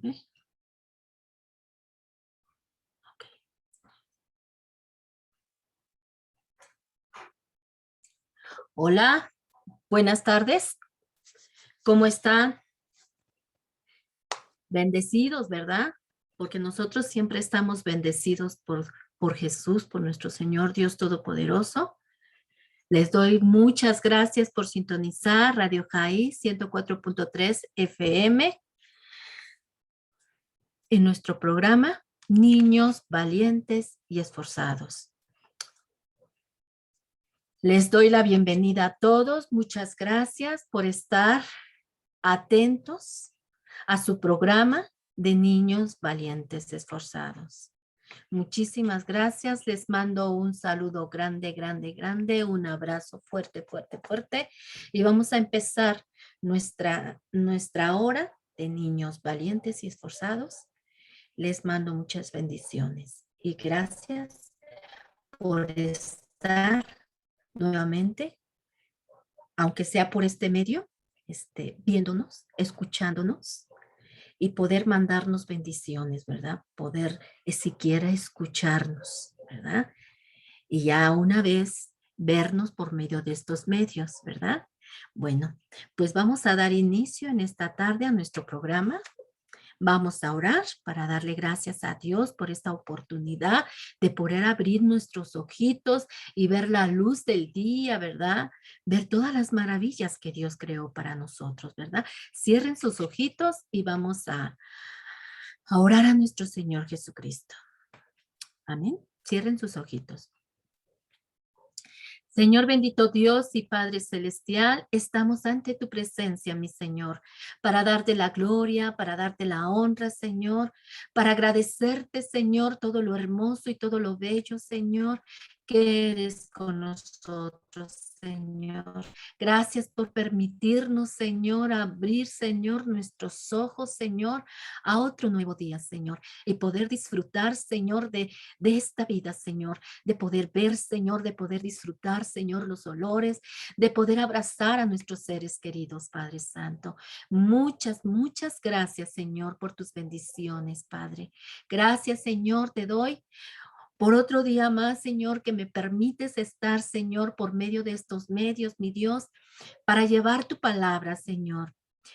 ver. Ok. Hola, buenas tardes. ¿Cómo están? Bendecidos, ¿verdad? Porque nosotros siempre estamos bendecidos por Jesús, por nuestro Señor Dios Todopoderoso. Les doy muchas gracias por sintonizar Radio Jai 104.3 FM en nuestro programa Niños Valientes y Esforzados. Les doy la bienvenida a todos. Muchas gracias por estar atentos a su programa de Niños Valientes Esforzados. Muchísimas gracias. Les mando un saludo grande, grande, grande, un abrazo fuerte, fuerte, fuerte. Y vamos a empezar nuestra hora de Niños Valientes y Esforzados. Les mando muchas bendiciones y gracias por estar nuevamente, aunque sea por este medio, viéndonos, escuchándonos y poder mandarnos bendiciones, ¿verdad? Poder siquiera escucharnos, ¿verdad? Y ya una vez vernos por medio de estos medios, ¿verdad? Bueno, pues vamos a dar inicio en esta tarde a nuestro programa. Vamos a orar para darle gracias a Dios por esta oportunidad de poder abrir nuestros ojitos y ver la luz del día, ¿verdad? Ver todas las maravillas que Dios creó para nosotros, ¿verdad? Cierren sus ojitos y vamos a orar a nuestro Señor Jesucristo. Amén. Cierren sus ojitos. Señor bendito Dios y Padre Celestial, estamos ante tu presencia, mi Señor, para darte la gloria, para darte la honra, Señor, para agradecerte, Señor, todo lo hermoso y todo lo bello, Señor, que eres con nosotros, Señor. Gracias por permitirnos, Señor, abrir, Señor, nuestros ojos, Señor, a otro nuevo día, Señor, y poder disfrutar, Señor, de esta vida, Señor, de poder ver, Señor, de poder disfrutar, Señor, los olores, de poder abrazar a nuestros seres queridos, Padre Santo. Muchas, muchas gracias, Señor, por tus bendiciones, Padre. Gracias, Señor, te doy por otro día más, Señor, que me permites estar, Señor, por medio de estos medios, mi Dios, para llevar tu palabra, Señor,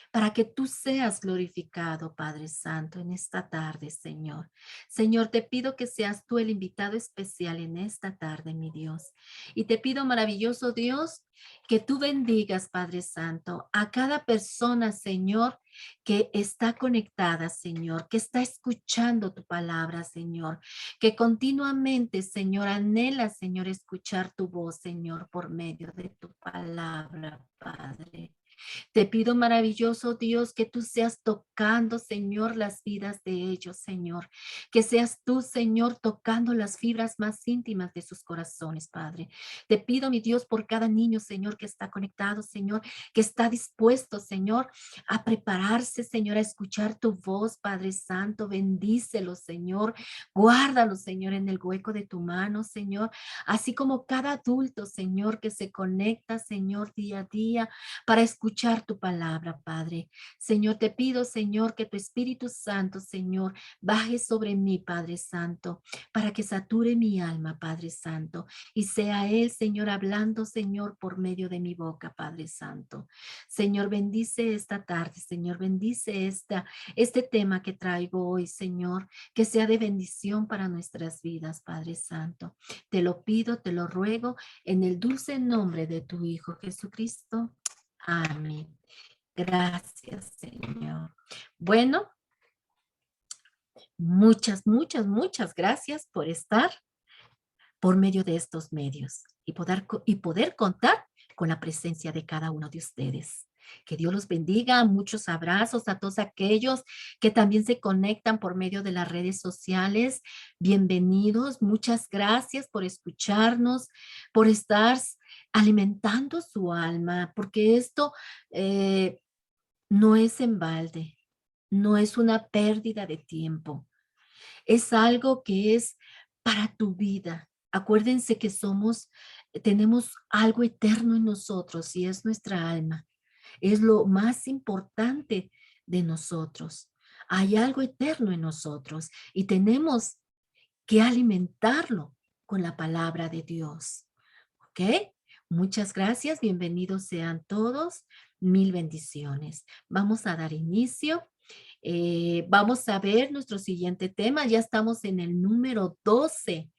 para que tú seas glorificado, Padre Santo, en esta tarde, Señor. Señor, te pido que seas tú el invitado especial en esta tarde, mi Dios. Y te pido, maravilloso Dios, que tú bendigas, Padre Santo, a cada persona, Señor, que está conectada, Señor, que está escuchando tu palabra, Señor, que continuamente, Señor, anhela, Señor, escuchar tu voz, Señor, por medio de tu palabra, Padre. Te pido, maravilloso Dios, que tú seas tocando, Señor, las vidas de ellos, Señor. Que seas tú, Señor, tocando las fibras más íntimas de sus corazones, Padre. Te pido, mi Dios, por cada niño, Señor, que está conectado, Señor, que está dispuesto, Señor, a prepararse, Señor, a escuchar tu voz, Padre Santo. Bendícelo, Señor. Guárdalo, Señor, en el hueco de tu mano, Señor. Así como cada adulto, Señor, que se conecta, Señor, día a día para escuchar tu palabra, Padre. Señor, te pido, Señor, que tu Espíritu Santo, Señor, baje sobre mí, Padre Santo, para que sature mi alma, Padre Santo, y sea Él, Señor, hablando, Señor, por medio de mi boca, Padre Santo. Señor, bendice esta tarde, Señor, bendice este tema que traigo hoy, Señor, que sea de bendición para nuestras vidas, Padre Santo. Te lo pido, te lo ruego, en el dulce nombre de tu Hijo Jesucristo. Amén. Gracias, Señor. Bueno, muchas, muchas, muchas gracias por estar por medio de estos medios y poder contar con la presencia de cada uno de ustedes. Que Dios los bendiga. Muchos abrazos a todos aquellos que también se conectan por medio de las redes sociales. Bienvenidos. Muchas gracias por escucharnos, por estar alimentando su alma, porque esto no es en balde, no es una pérdida de tiempo. Es algo que es para tu vida. Acuérdense que tenemos algo eterno en nosotros y es nuestra alma. Es lo más importante de nosotros. Hay algo eterno en nosotros y tenemos que alimentarlo con la palabra de Dios. ¿Ok? Muchas gracias, bienvenidos sean todos, mil bendiciones. Vamos a dar inicio. Vamos a ver nuestro siguiente tema, ya estamos en el número 12.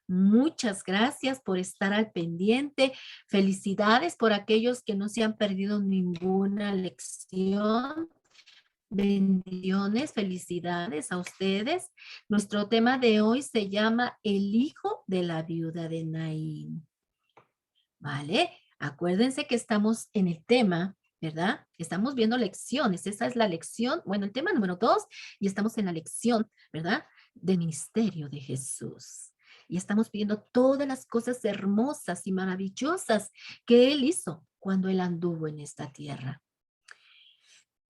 Muchas gracias por estar al pendiente. Felicidades por aquellos que no se han perdido ninguna lección. Bendiciones, felicidades a ustedes. Nuestro tema de hoy se llama El hijo de la viuda de Naín. ¿Vale? Acuérdense que estamos en el tema, ¿verdad? Estamos viendo lecciones. Esa es la lección, bueno, el tema número 2 y estamos en la lección, ¿verdad? Del ministerio de Jesús. Y estamos viendo todas las cosas hermosas y maravillosas que Él hizo cuando Él anduvo en esta tierra.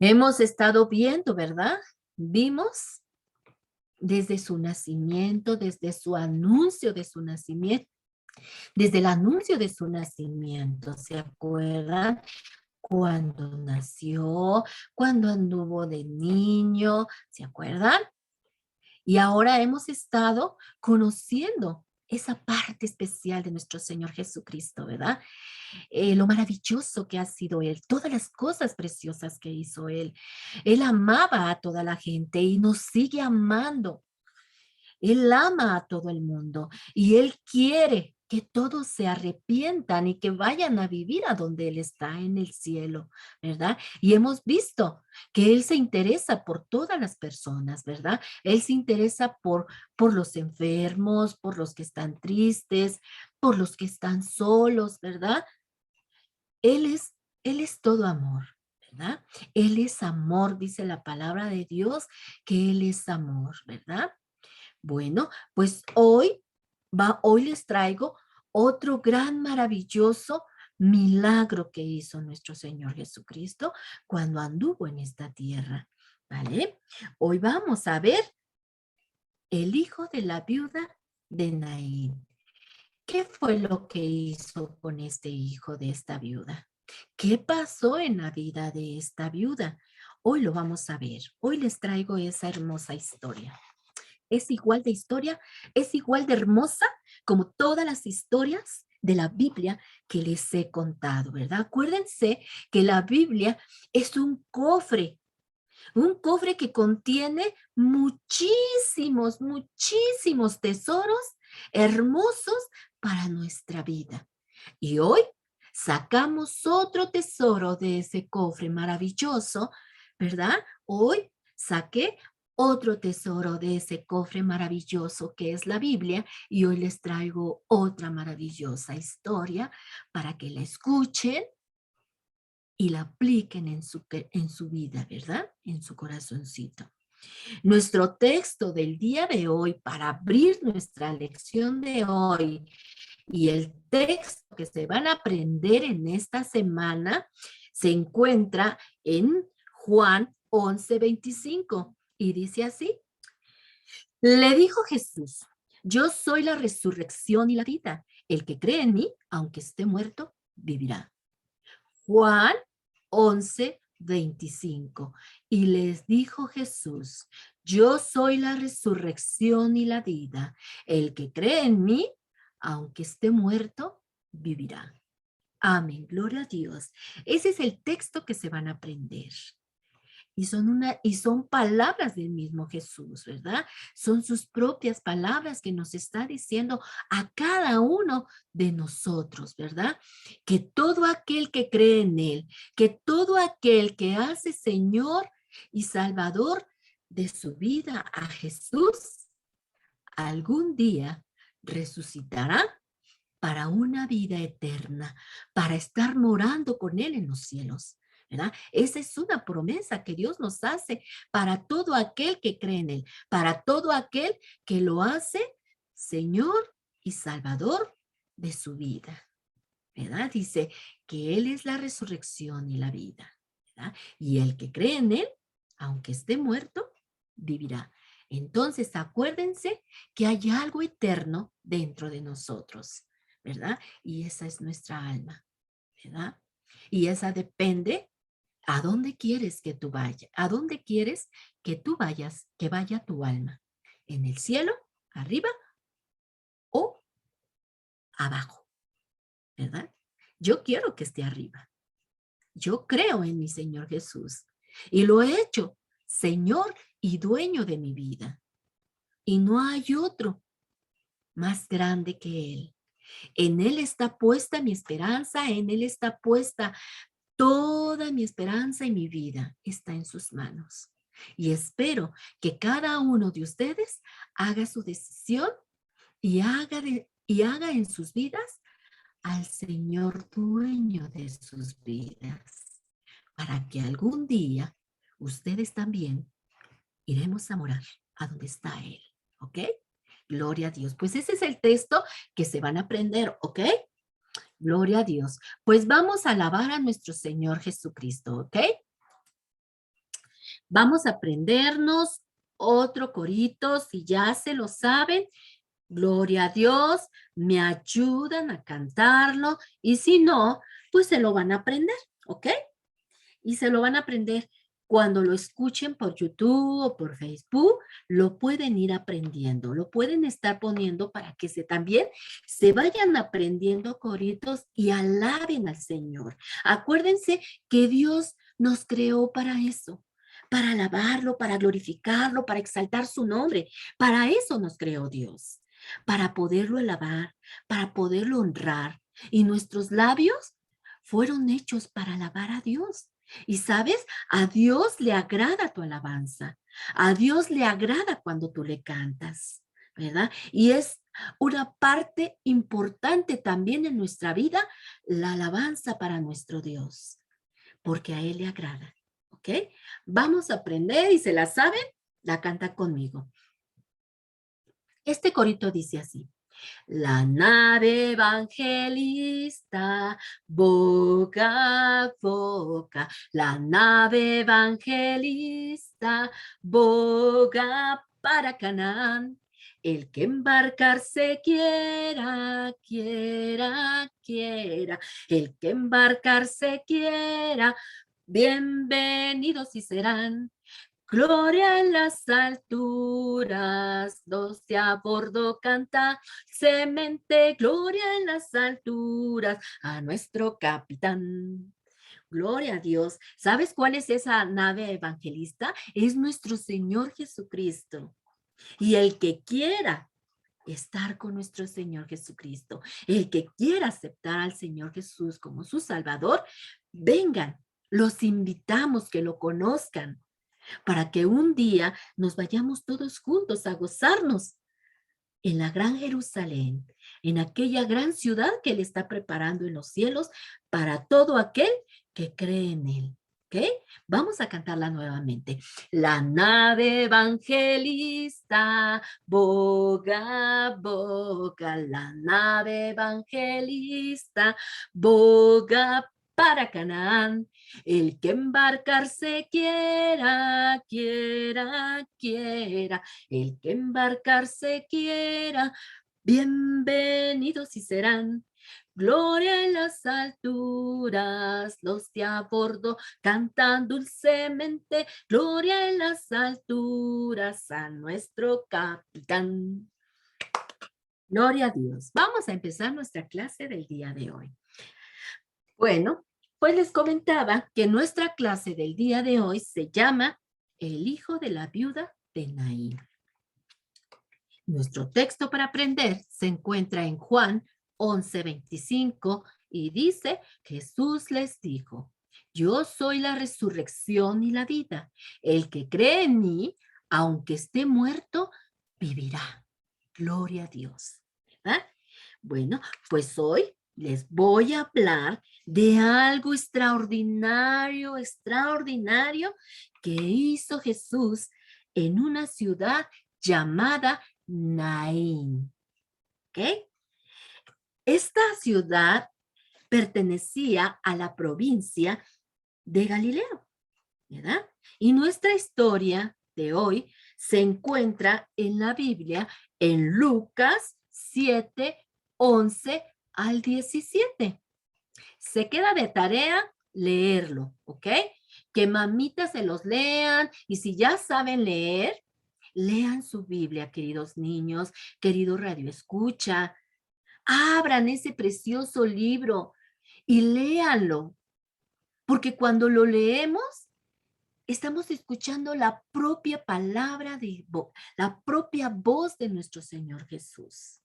Hemos estado viendo, ¿verdad? Vimos desde su nacimiento, desde su anuncio de su nacimiento, desde el anuncio de su nacimiento, ¿se acuerdan? Cuando nació, cuando anduvo de niño, ¿se acuerdan? Y ahora hemos estado conociendo esa parte especial de nuestro Señor Jesucristo, ¿verdad? Lo maravilloso que ha sido Él, todas las cosas preciosas que hizo Él. Él amaba a toda la gente y nos sigue amando. Él ama a todo el mundo y Él quiere que todos se arrepientan y que vayan a vivir a donde Él está en el cielo, ¿verdad? Y hemos visto que Él se interesa por todas las personas, ¿verdad? Él se interesa por los enfermos, por los que están tristes, por los que están solos, ¿verdad? Él es, Él es todo amor, ¿verdad? Él es amor, dice la palabra de Dios, que Él es amor, ¿verdad? Bueno, pues hoy les traigo otro gran maravilloso milagro que hizo nuestro Señor Jesucristo cuando anduvo en esta tierra, ¿vale? Hoy vamos a ver el hijo de la viuda de Naín. ¿Qué fue lo que hizo con este hijo de esta viuda? ¿Qué pasó en la vida de esta viuda? Hoy lo vamos a ver. Hoy les traigo esa hermosa historia. Es igual de historia, es igual de hermosa como todas las historias de la Biblia que les he contado, ¿verdad? Acuérdense que la Biblia es un cofre que contiene muchísimos, muchísimos tesoros hermosos para nuestra vida. Y hoy sacamos otro tesoro de ese cofre maravilloso, ¿verdad? Hoy saqué otro tesoro de ese cofre maravilloso que es la Biblia y hoy les traigo otra maravillosa historia para que la escuchen y la apliquen en su vida, ¿verdad? En su corazoncito. Nuestro texto del día de hoy para abrir nuestra lección de hoy y el texto que se van a aprender en esta semana se encuentra en Juan 11:25 y dice así, le dijo Jesús, yo soy la resurrección y la vida. El que cree en mí, aunque esté muerto, vivirá. Juan 11:25. Y les dijo Jesús, yo soy la resurrección y la vida. El que cree en mí, aunque esté muerto, vivirá. Amén, gloria a Dios. Ese es el texto que se van a aprender. Y son palabras del mismo Jesús, ¿verdad? Son sus propias palabras que nos está diciendo a cada uno de nosotros, ¿verdad? Que todo aquel que cree en Él, que todo aquel que hace Señor y Salvador de su vida a Jesús, algún día resucitará para una vida eterna, para estar morando con Él en los cielos. ¿Verdad? Esa es una promesa que Dios nos hace para todo aquel que cree en Él, para todo aquel que lo hace Señor y Salvador de su vida. ¿Verdad? Dice que Él es la resurrección y la vida. ¿Verdad? Y el que cree en Él, aunque esté muerto, vivirá. Entonces, acuérdense que hay algo eterno dentro de nosotros, ¿verdad? Y esa es nuestra alma, ¿verdad? Y esa depende a dónde quieres que tú vayas, a dónde quieres que tú vayas, que vaya tu alma, en el cielo, arriba o abajo, ¿verdad? Yo quiero que esté arriba. Yo creo en mi Señor Jesús y lo he hecho, Señor y dueño de mi vida. Y no hay otro más grande que Él. En Él está puesta mi esperanza, en Él está puesta toda mi esperanza y mi vida está en sus manos. Y espero que cada uno de ustedes haga su decisión y haga en sus vidas al Señor dueño de sus vidas, para que algún día ustedes también iremos a morar a donde está Él, ¿ok? Gloria a Dios. Pues ese es el texto que se van a aprender, ¿ok? Gloria a Dios. Pues vamos a alabar a nuestro Señor Jesucristo, ¿ok? Vamos a aprendernos otro corito, si ya se lo saben. Gloria a Dios, me ayudan a cantarlo y si no, pues se lo van a aprender, ¿ok? Y se lo van a aprender cuando lo escuchen por YouTube o por Facebook, lo pueden ir aprendiendo, lo pueden estar poniendo para que también se vayan aprendiendo coritos y alaben al Señor. Acuérdense que Dios nos creó para eso, para alabarlo, para glorificarlo, para exaltar su nombre. Para eso nos creó Dios, para poderlo alabar, para poderlo honrar. Y nuestros labios fueron hechos para alabar a Dios. Y sabes, a Dios le agrada tu alabanza. A Dios le agrada cuando tú le cantas, ¿verdad? Y es una parte importante también en nuestra vida, la alabanza para nuestro Dios, porque a Él le agrada, ¿ok? Vamos a aprender y se la saben, la canta conmigo. Este corito dice así. La nave evangelista, boca a boca, la nave evangelista, boga para Canaán. El que embarcarse quiera, quiera, quiera, el que embarcarse quiera, bienvenidos y serán. Gloria en las alturas, los de a bordo canta, semente, gloria en las alturas, a nuestro capitán. Gloria a Dios. ¿Sabes cuál es esa nave evangelista? Es nuestro Señor Jesucristo. Y el que quiera estar con nuestro Señor Jesucristo, el que quiera aceptar al Señor Jesús como su Salvador, vengan, los invitamos que lo conozcan para que un día nos vayamos todos juntos a gozarnos en la gran Jerusalén, en aquella gran ciudad que Él está preparando en los cielos para todo aquel que cree en Él. ¿Ok? Vamos a cantarla nuevamente. La nave evangelista, boga, boga, la nave evangelista, boga para Canaán. El que embarcarse quiera, quiera, quiera, el que embarcarse quiera, bienvenidos y serán. Gloria en las alturas, los de a bordo cantan dulcemente, gloria en las alturas a nuestro capitán. Gloria a Dios. Vamos a empezar nuestra clase del día de hoy. Bueno, pues les comentaba que nuestra clase del día de hoy se llama El hijo de la viuda de Naín. Nuestro texto para aprender se encuentra en Juan 11:25 y dice, Jesús les dijo, yo soy la resurrección y la vida. El que cree en mí, aunque esté muerto, vivirá. Gloria a Dios. ¿Verdad? Bueno, pues hoy les voy a hablar de algo extraordinario, extraordinario que hizo Jesús en una ciudad llamada Naín. ¿Ok? Esta ciudad pertenecía a la provincia de Galileo, ¿verdad? Y nuestra historia de hoy se encuentra en la Biblia en Lucas 7:11 al 17. Se queda de tarea leerlo, ¿ok? que mamita se los lean y si ya saben leer, lean su Biblia, queridos niños, querido Radio Escucha. Abran ese precioso libro y léanlo, porque cuando lo leemos, estamos escuchando la propia palabra la propia voz de nuestro Señor Jesús.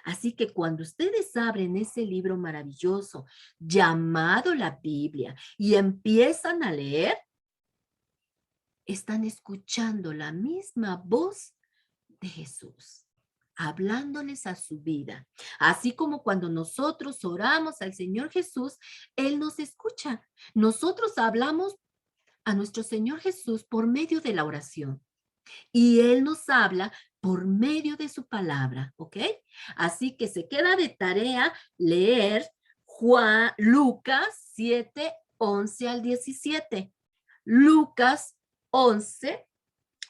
Así que cuando ustedes abren ese libro maravilloso llamado la Biblia y empiezan a leer, están escuchando la misma voz de Jesús, hablándoles a su vida. Así como cuando nosotros oramos al Señor Jesús, Él nos escucha. Nosotros hablamos a nuestro Señor Jesús por medio de la oración y Él nos habla por medio de su palabra, ¿ok? Así que se queda de tarea leer Lucas 7, 11 al 17. Lucas 11,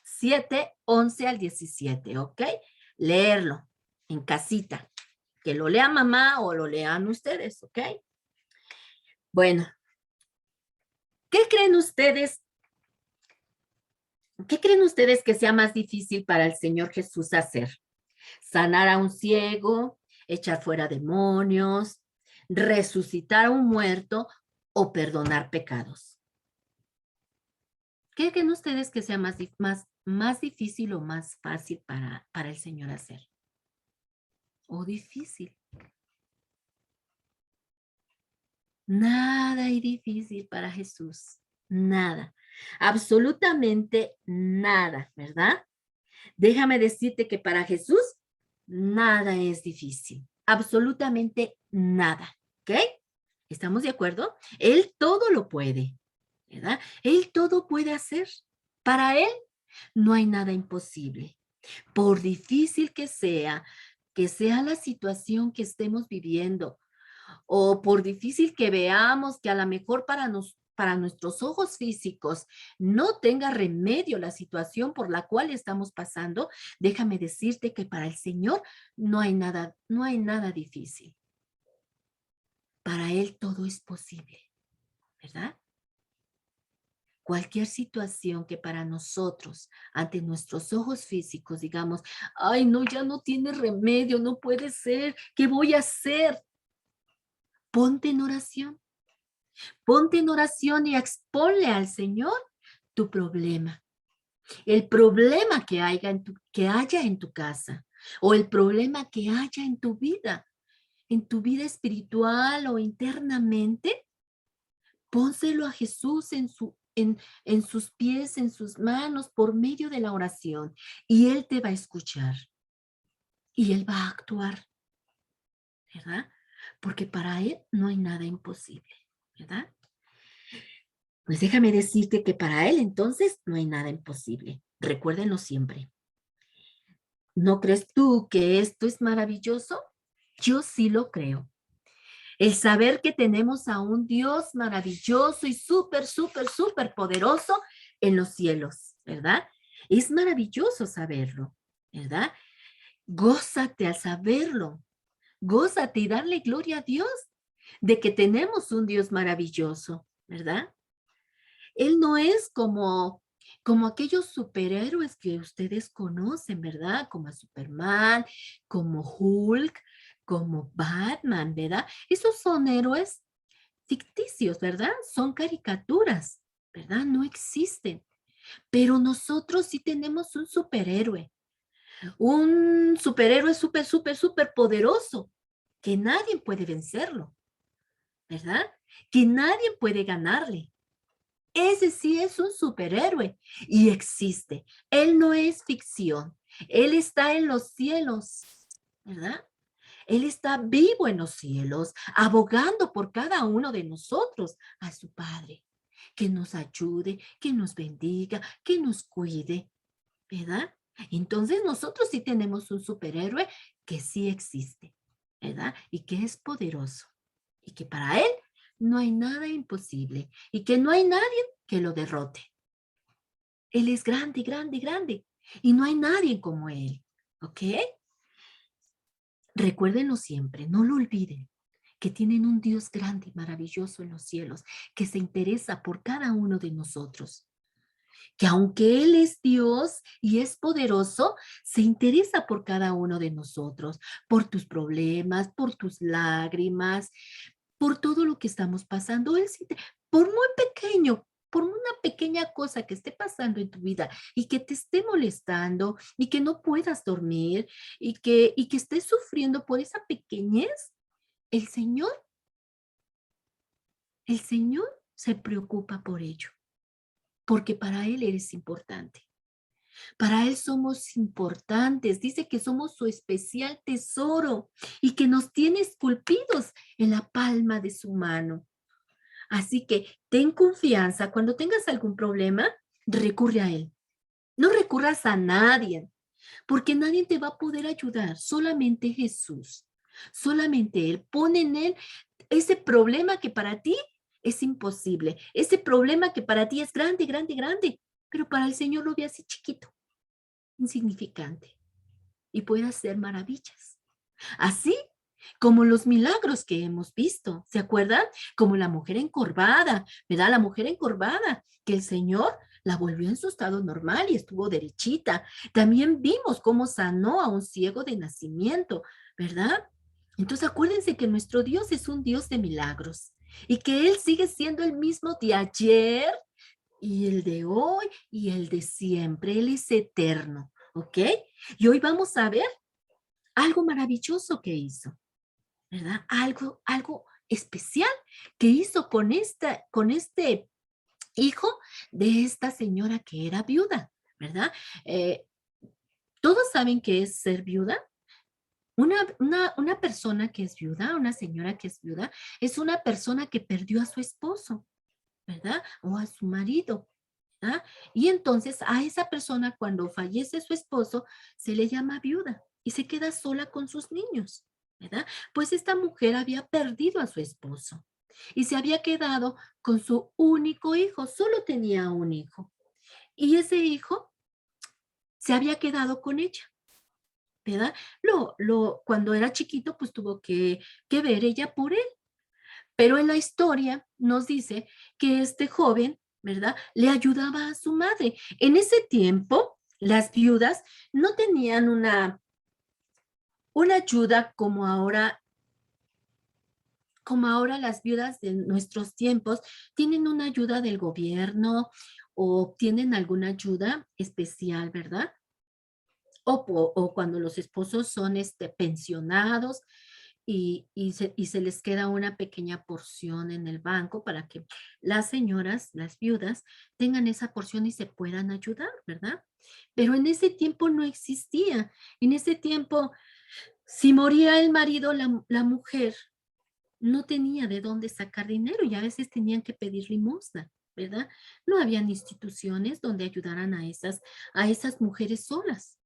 7, 11 al 17, ¿ok? Leerlo en casita. Que lo lea mamá o lo lean ustedes, ¿ok? Bueno, ¿qué creen ustedes? ¿Qué creen ustedes que sea más difícil para el Señor Jesús hacer? ¿Sanar a un ciego, echar fuera demonios, resucitar a un muerto o perdonar pecados? ¿Qué creen ustedes que sea más difícil o más fácil para el Señor hacer? ¿O difícil? Nada hay difícil para Jesús. Nada. Absolutamente nada, ¿verdad? Déjame decirte que para Jesús nada es difícil. Absolutamente nada. ¿Ok? ¿Estamos de acuerdo? Él todo lo puede, ¿verdad? Él todo puede hacer. Para Él no hay nada imposible. Por difícil que sea la situación que estemos viviendo, o por difícil que veamos que a lo mejor para nuestros ojos físicos no tenga remedio la situación por la cual estamos pasando, déjame decirte que para el Señor no hay nada difícil. Para Él todo es posible, ¿verdad? Cualquier situación que para nosotros, ante nuestros ojos físicos, digamos, ay, no, ya no tiene remedio, no puede ser, ¿qué voy a hacer? Ponte en oración. Ponte en oración y exponle al Señor tu problema. El problema que haya en tu casa o el problema que haya en tu vida espiritual o internamente, pónselo a Jesús en sus pies, en sus manos, por medio de la oración. Y Él te va a escuchar. Y Él va a actuar, ¿verdad? Porque para Él no hay nada imposible, ¿verdad? Pues déjame decirte que para Él entonces no hay nada imposible. Recuérdenlo siempre. ¿No crees tú que esto es maravilloso? Yo sí lo creo. El saber que tenemos a un Dios maravilloso y súper, súper, súper poderoso en los cielos, ¿verdad? Es maravilloso saberlo, ¿verdad? Gózate al saberlo. Gózate y darle gloria a Dios de que tenemos un Dios maravilloso, ¿verdad? Él no es como aquellos superhéroes que ustedes conocen, ¿verdad? Como a Superman, como Hulk, como Batman, ¿verdad? Esos son héroes ficticios, ¿verdad? Son caricaturas, ¿verdad? No existen. Pero nosotros sí tenemos un superhéroe súper, súper, súper poderoso, que nadie puede vencerlo, ¿verdad? Que nadie puede ganarle. Ese sí es un superhéroe y existe. Él no es ficción. Él está en los cielos, ¿verdad? Él está vivo en los cielos, abogando por cada uno de nosotros a su Padre. Que nos ayude, que nos bendiga, que nos cuide, ¿verdad? Entonces nosotros sí tenemos un superhéroe que sí existe, ¿verdad? Y que es poderoso. Y que para él no hay nada imposible y que no hay nadie que lo derrote. Él es grande, grande, grande y no hay nadie como él, ¿ok? Recuérdenlo siempre, no lo olviden, que tienen un Dios grande y maravilloso en los cielos, que se interesa por cada uno de nosotros. Que aunque Él es Dios y es poderoso, se interesa por cada uno de nosotros, por tus problemas, por tus lágrimas, por todo lo que estamos pasando. Por muy pequeño, por una pequeña cosa que esté pasando en tu vida y que te esté molestando y que no puedas dormir y que estés sufriendo por esa pequeñez, el Señor, el Señor se preocupa por ello, porque para Él eres importante. Para Él somos importantes. Dice que somos su especial tesoro y que nos tiene esculpidos en la palma de su mano. Así que ten confianza. Cuando tengas algún problema, recurre a Él. No recurras a nadie, porque nadie te va a poder ayudar. Solamente Jesús. Solamente Él. Pone en Él ese problema que para ti es imposible. Ese problema que para ti es grande, grande, grande. Pero para el Señor lo ve así chiquito, insignificante, y puede hacer maravillas. Así como los milagros que hemos visto, ¿se acuerdan? Como la mujer encorvada, ¿verdad? La mujer encorvada, que el Señor la volvió en su estado normal y estuvo derechita. También vimos cómo sanó a un ciego de nacimiento, ¿verdad? Entonces acuérdense que nuestro Dios es un Dios de milagros y que Él sigue siendo el mismo de ayer y el de hoy y el de siempre. Él es eterno, ¿ok? Y hoy vamos a ver algo maravilloso que hizo, ¿verdad? Algo especial que hizo con este hijo de esta señora que era viuda, ¿verdad? Eh, Todos saben qué es ser viuda. Una persona que es viuda, una señora que es viuda, es una persona que perdió a su esposo, ¿verdad? O a su marido, ¿verdad? Y entonces a esa persona cuando fallece su esposo se le llama viuda y se queda sola con sus niños, ¿verdad? Pues esta mujer había perdido a su esposo y se había quedado con su único hijo, solo tenía un hijo. Y ese hijo se había quedado con ella, ¿verdad? Cuando era chiquito, pues tuvo que ver ella por él. Pero en la historia nos dice que este joven, ¿verdad? Le ayudaba a su madre. En ese tiempo, las viudas no tenían una ayuda como ahora las viudas de nuestros tiempos tienen una ayuda del gobierno o tienen alguna ayuda especial, ¿verdad? O cuando los esposos son pensionados y se les queda una pequeña porción en el banco para que las señoras, las viudas, tengan esa porción y se puedan ayudar, ¿verdad? Pero en ese tiempo no existía. En ese tiempo, si moría el marido, la mujer no tenía de dónde sacar dinero y a veces tenían que pedir limosna, ¿verdad? No habían instituciones donde ayudaran a esas mujeres solas.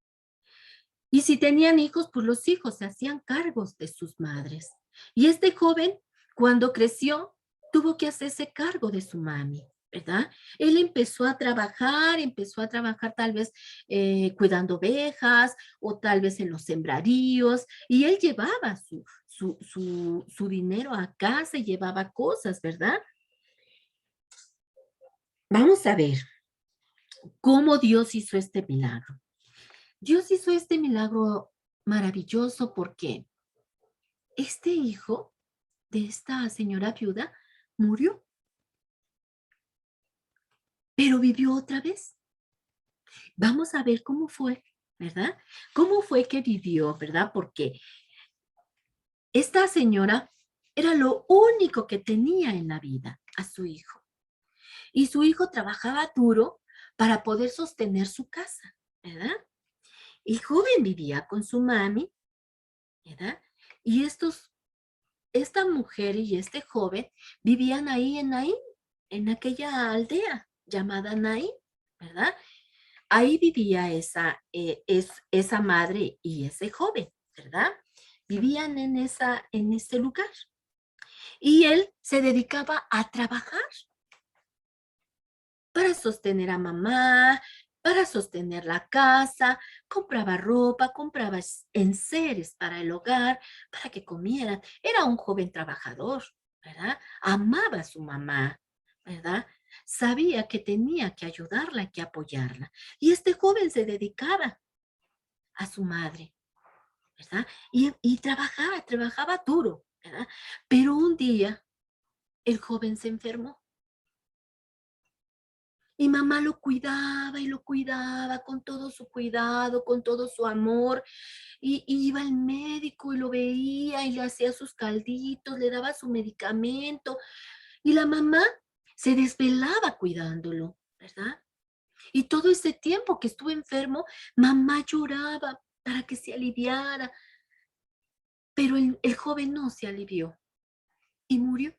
Y si tenían hijos, pues los hijos se hacían cargos de sus madres. Y este joven, cuando creció, tuvo que hacerse cargo de su mami, ¿verdad? Él empezó a trabajar tal vez cuidando ovejas o tal vez en los sembradíos, y él llevaba su dinero a casa y llevaba cosas, ¿verdad? Vamos a ver cómo Dios hizo este milagro. Dios hizo este milagro maravilloso porque este hijo de esta señora viuda murió, pero vivió otra vez. Vamos a ver cómo fue, ¿verdad? ¿Cómo fue que vivió, verdad? Porque esta señora era lo único que tenía en la vida, a su hijo. Y su hijo trabajaba duro para poder sostener su casa, ¿verdad? El joven vivía con su mami, ¿verdad? Y esta mujer y este joven vivían ahí en Naín, en aquella aldea llamada Naín, ¿verdad? Ahí vivía esa madre y ese joven, ¿verdad? Vivían en ese lugar. Y él se dedicaba a trabajar para sostener a mamá, para sostener la casa, compraba ropa, compraba enseres para el hogar, para que comieran. Era un joven trabajador, ¿verdad? Amaba a su mamá, ¿verdad? Sabía que tenía que ayudarla, que apoyarla. Y este joven se dedicaba a su madre, ¿verdad? Y trabajaba duro, ¿verdad? Pero un día el joven se enfermó. Y mamá lo cuidaba y lo cuidaba con todo su cuidado, con todo su amor. Y iba al médico y lo veía y le hacía sus calditos, le daba su medicamento. Y la mamá se desvelaba cuidándolo, ¿verdad? Y todo ese tiempo que estuvo enfermo, mamá lloraba para que se aliviara. Pero el joven no se alivió y murió.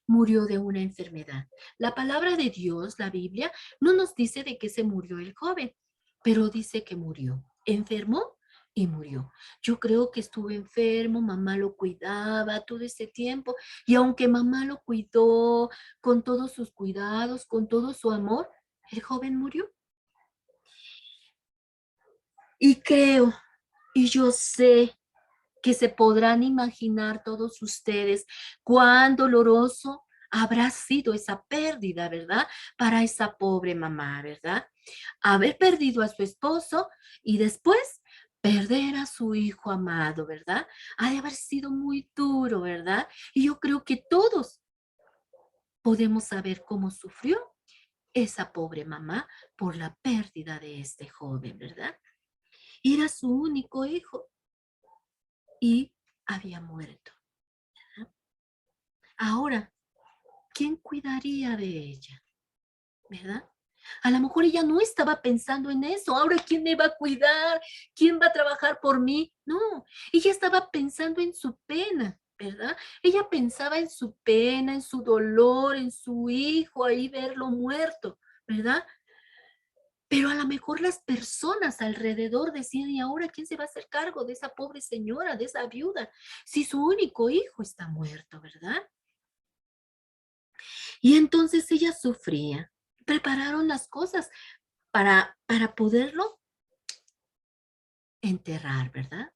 Murió de una enfermedad. La palabra de Dios, la Biblia, no nos dice de qué se murió el joven, pero dice que murió. Enfermó y murió. Yo creo que estuvo enfermo, mamá lo cuidaba todo ese tiempo y aunque mamá lo cuidó con todos sus cuidados, con todo su amor, el joven murió. Y creo, y yo sé que se podrán imaginar todos ustedes cuán doloroso habrá sido esa pérdida, ¿verdad? Para esa pobre mamá, ¿verdad? Haber perdido a su esposo y después perder a su hijo amado, ¿verdad? Ha de haber sido muy duro, ¿verdad? Y yo creo que todos podemos saber cómo sufrió esa pobre mamá por la pérdida de este joven, ¿verdad? Era su único hijo y había muerto. Ahora, ¿quién cuidaría de ella? ¿Verdad? A lo mejor ella no estaba pensando en eso. Ahora, ¿quién me va a cuidar? ¿Quién va a trabajar por mí? No, ella estaba pensando en su pena, ¿verdad? Ella pensaba en su pena, en su dolor, en su hijo ahí verlo muerto, ¿verdad? Pero a lo mejor las personas alrededor decían, ¿y ahora quién se va a hacer cargo de esa pobre señora, de esa viuda, si su único hijo está muerto, ¿verdad? Y entonces ella sufría. Prepararon las cosas para poderlo enterrar, ¿verdad?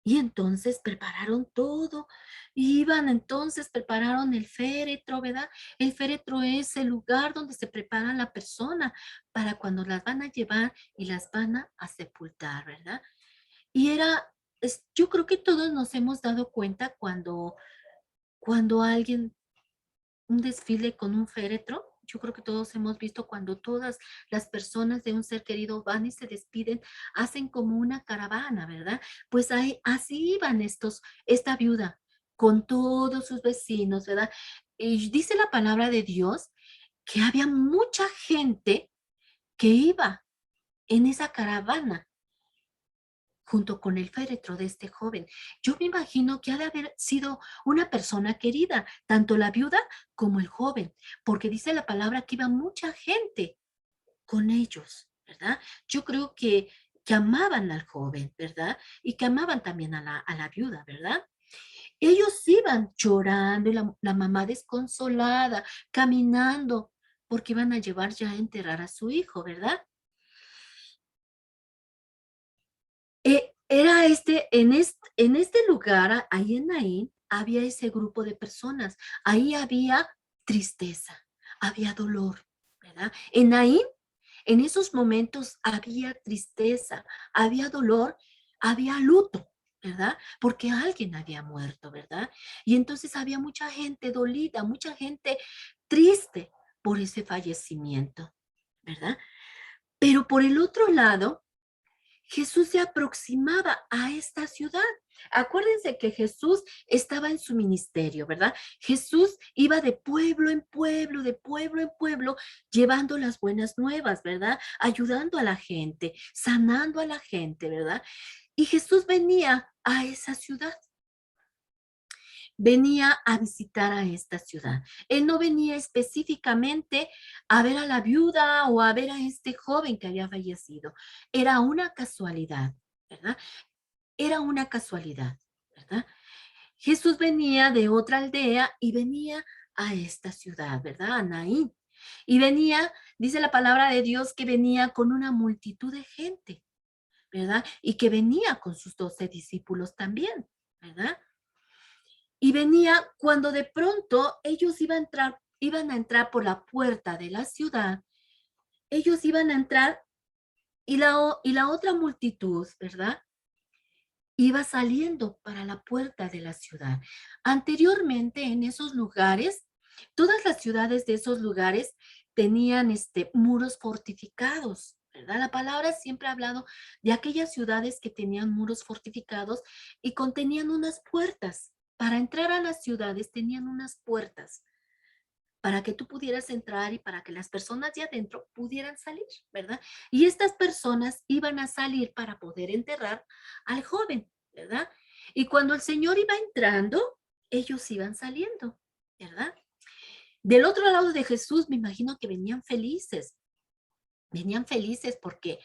Y entonces prepararon todo. Iban entonces, prepararon el féretro, ¿verdad? El féretro es el lugar donde se prepara la persona para cuando las van a llevar y las van a sepultar, ¿verdad? Y yo creo que todos nos hemos dado cuenta cuando alguien un desfile con un féretro. Yo creo que todos hemos visto cuando todas las personas de un ser querido van y se despiden, hacen como una caravana, ¿verdad? Pues así iban esta viuda con todos sus vecinos, ¿verdad? Y dice la palabra de Dios que había mucha gente que iba en esa caravana junto con el féretro de este joven. Yo me imagino que ha de haber sido una persona querida, tanto la viuda como el joven, porque dice la palabra que iba mucha gente con ellos, ¿verdad? Yo creo que amaban al joven, ¿verdad? Y que amaban también a la viuda, ¿verdad? Ellos iban llorando y la mamá desconsolada, caminando, porque iban a llevar ya a enterrar a su hijo, ¿verdad? Era en este lugar, ahí en Naín, había ese grupo de personas. Ahí había tristeza, había dolor, ¿verdad? En Naín, en esos momentos había tristeza, había dolor, había luto, ¿verdad? Porque alguien había muerto, ¿verdad? Y entonces había mucha gente dolida, mucha gente triste por ese fallecimiento, ¿verdad? Pero por el otro lado, Jesús se aproximaba a esta ciudad. Acuérdense que Jesús estaba en su ministerio, ¿verdad? Jesús iba de pueblo en pueblo, de pueblo en pueblo, llevando las buenas nuevas, ¿verdad? Ayudando a la gente, sanando a la gente, ¿verdad? Y Jesús venía a esa ciudad, venía a visitar a esta ciudad. Él no venía específicamente a ver a la viuda o a ver a este joven que había fallecido. Era una casualidad, ¿verdad? Era una casualidad, ¿verdad? Jesús venía de otra aldea y venía a esta ciudad, ¿verdad? A Naín. Y venía, dice la palabra de Dios, que venía con una multitud de gente, ¿verdad? Y que venía con sus 12 discípulos también, ¿verdad? Y venía cuando de pronto ellos iban a entrar por la puerta de la ciudad, ellos iban a entrar y la otra multitud, ¿verdad? Iba saliendo para la puerta de la ciudad. Anteriormente en esos lugares, todas las ciudades de esos lugares tenían muros fortificados, ¿verdad? La palabra siempre ha hablado de aquellas ciudades que tenían muros fortificados y contenían unas puertas. Para entrar a las ciudades tenían unas puertas para que tú pudieras entrar y para que las personas de adentro pudieran salir, ¿verdad? Y estas personas iban a salir para poder enterrar al joven, ¿verdad? Y cuando el Señor iba entrando, ellos iban saliendo, ¿verdad? Del otro lado de Jesús, me imagino que venían felices porque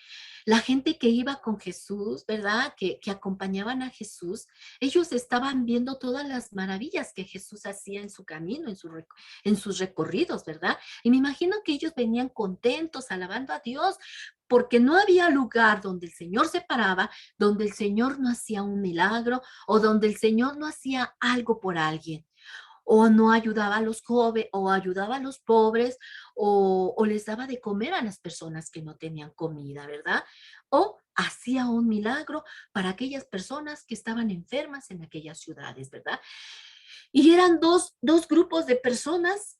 la gente que iba con Jesús, ¿verdad? Que acompañaban a Jesús, ellos estaban viendo todas las maravillas que Jesús hacía en su camino, en sus recorridos, ¿verdad? Y me imagino que ellos venían contentos, alabando a Dios, porque no había lugar donde el Señor se paraba, donde el Señor no hacía un milagro o donde el Señor no hacía algo por alguien o no ayudaba a los jóvenes, o ayudaba a los pobres, o les daba de comer a las personas que no tenían comida, ¿verdad? O hacía un milagro para aquellas personas que estaban enfermas en aquellas ciudades, ¿verdad? Y eran dos grupos de personas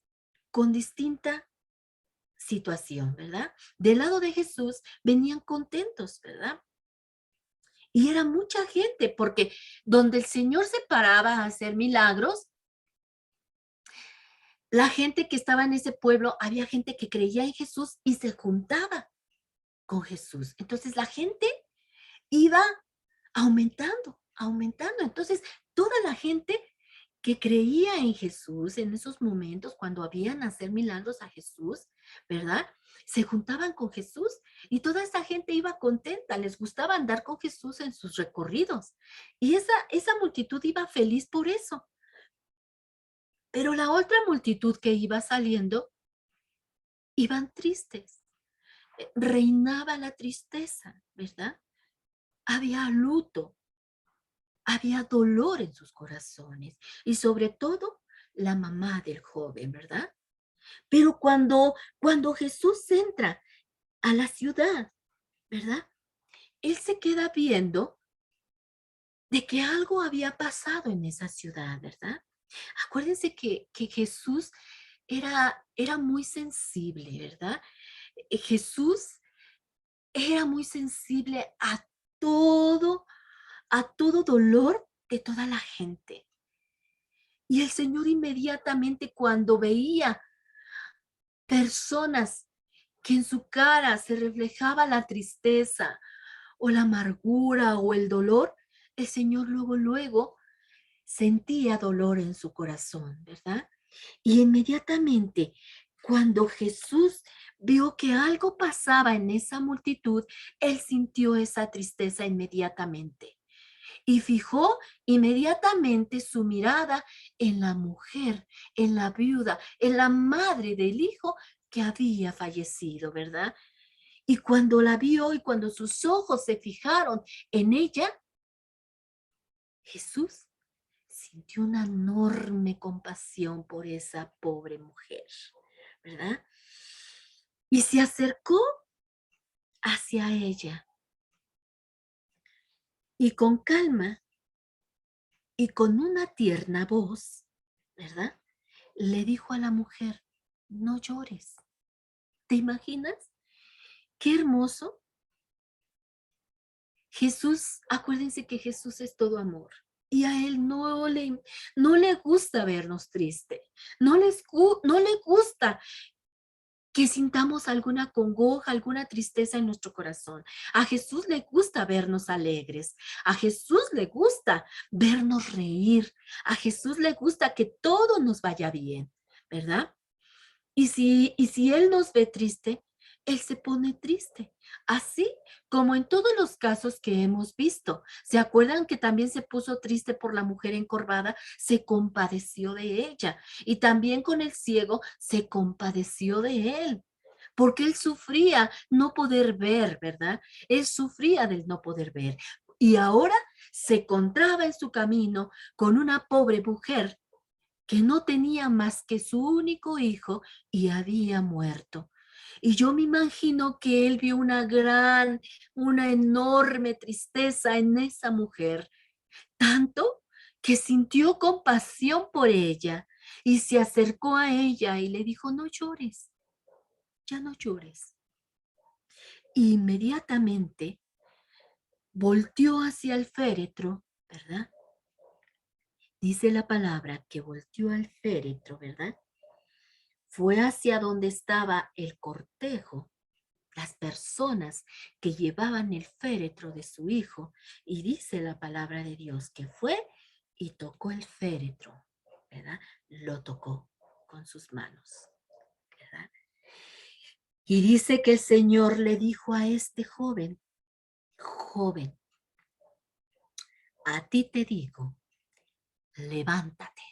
con distinta situación, ¿verdad? Del lado de Jesús venían contentos, ¿verdad? Y era mucha gente, porque donde el Señor se paraba a hacer milagros, la gente que estaba en ese pueblo, había gente que creía en Jesús y se juntaba con Jesús. Entonces la gente iba aumentando, aumentando. Entonces toda la gente que creía en Jesús en esos momentos, cuando habían hacer milagros a Jesús, ¿verdad? Se juntaban con Jesús y toda esa gente iba contenta, les gustaba andar con Jesús en sus recorridos. Y esa multitud iba feliz por eso. Pero la otra multitud que iba saliendo, iban tristes. Reinaba la tristeza, ¿verdad? Había luto, había dolor en sus corazones y sobre todo la mamá del joven, ¿verdad? Pero cuando Jesús entra a la ciudad, ¿verdad? Él se queda viendo de que algo había pasado en esa ciudad, ¿verdad? Acuérdense que Jesús era muy sensible, ¿verdad? Jesús era muy sensible todo, a todo dolor de toda la gente. Y el Señor inmediatamente cuando veía personas que en su cara se reflejaba la tristeza o la amargura o el dolor, el Señor luego sentía dolor en su corazón, ¿verdad? Y inmediatamente, cuando Jesús vio que algo pasaba en esa multitud, él sintió esa tristeza inmediatamente y fijó inmediatamente su mirada en la mujer, en la viuda, en la madre del hijo que había fallecido, ¿verdad? Y cuando la vio y cuando sus ojos se fijaron en ella, Jesús sintió una enorme compasión por esa pobre mujer, ¿verdad? Y se acercó hacia ella y con calma y con una tierna voz, ¿verdad? Le dijo a la mujer, no llores. ¿Te imaginas? Qué hermoso. Jesús, acuérdense que Jesús es todo amor. Y a él no le gusta vernos triste. No le gusta que sintamos alguna congoja, alguna tristeza en nuestro corazón. A Jesús le gusta vernos alegres. A Jesús le gusta vernos reír. A Jesús le gusta que todo nos vaya bien, ¿verdad? Y si Él nos ve triste, Él se pone triste. Así como en todos los casos que hemos visto. ¿Se acuerdan que también se puso triste por la mujer encorvada? Se compadeció de ella. Y también con el ciego se compadeció de él, porque él sufría no poder ver, ¿verdad? Él sufría del no poder ver. Y ahora se encontraba en su camino con una pobre mujer que no tenía más que su único hijo y había muerto. Y yo me imagino que él vio una enorme tristeza en esa mujer, tanto que sintió compasión por ella y se acercó a ella y le dijo, no llores, ya no llores. Inmediatamente volteó hacia el féretro, ¿verdad? Dice la palabra que volteó al féretro, ¿verdad? Fue hacia donde estaba el cortejo, las personas que llevaban el féretro de su hijo, y dice la palabra de Dios que fue y tocó el féretro, ¿verdad? Lo tocó con sus manos, ¿verdad? Y dice que el Señor le dijo a este joven, joven, a ti te digo, levántate.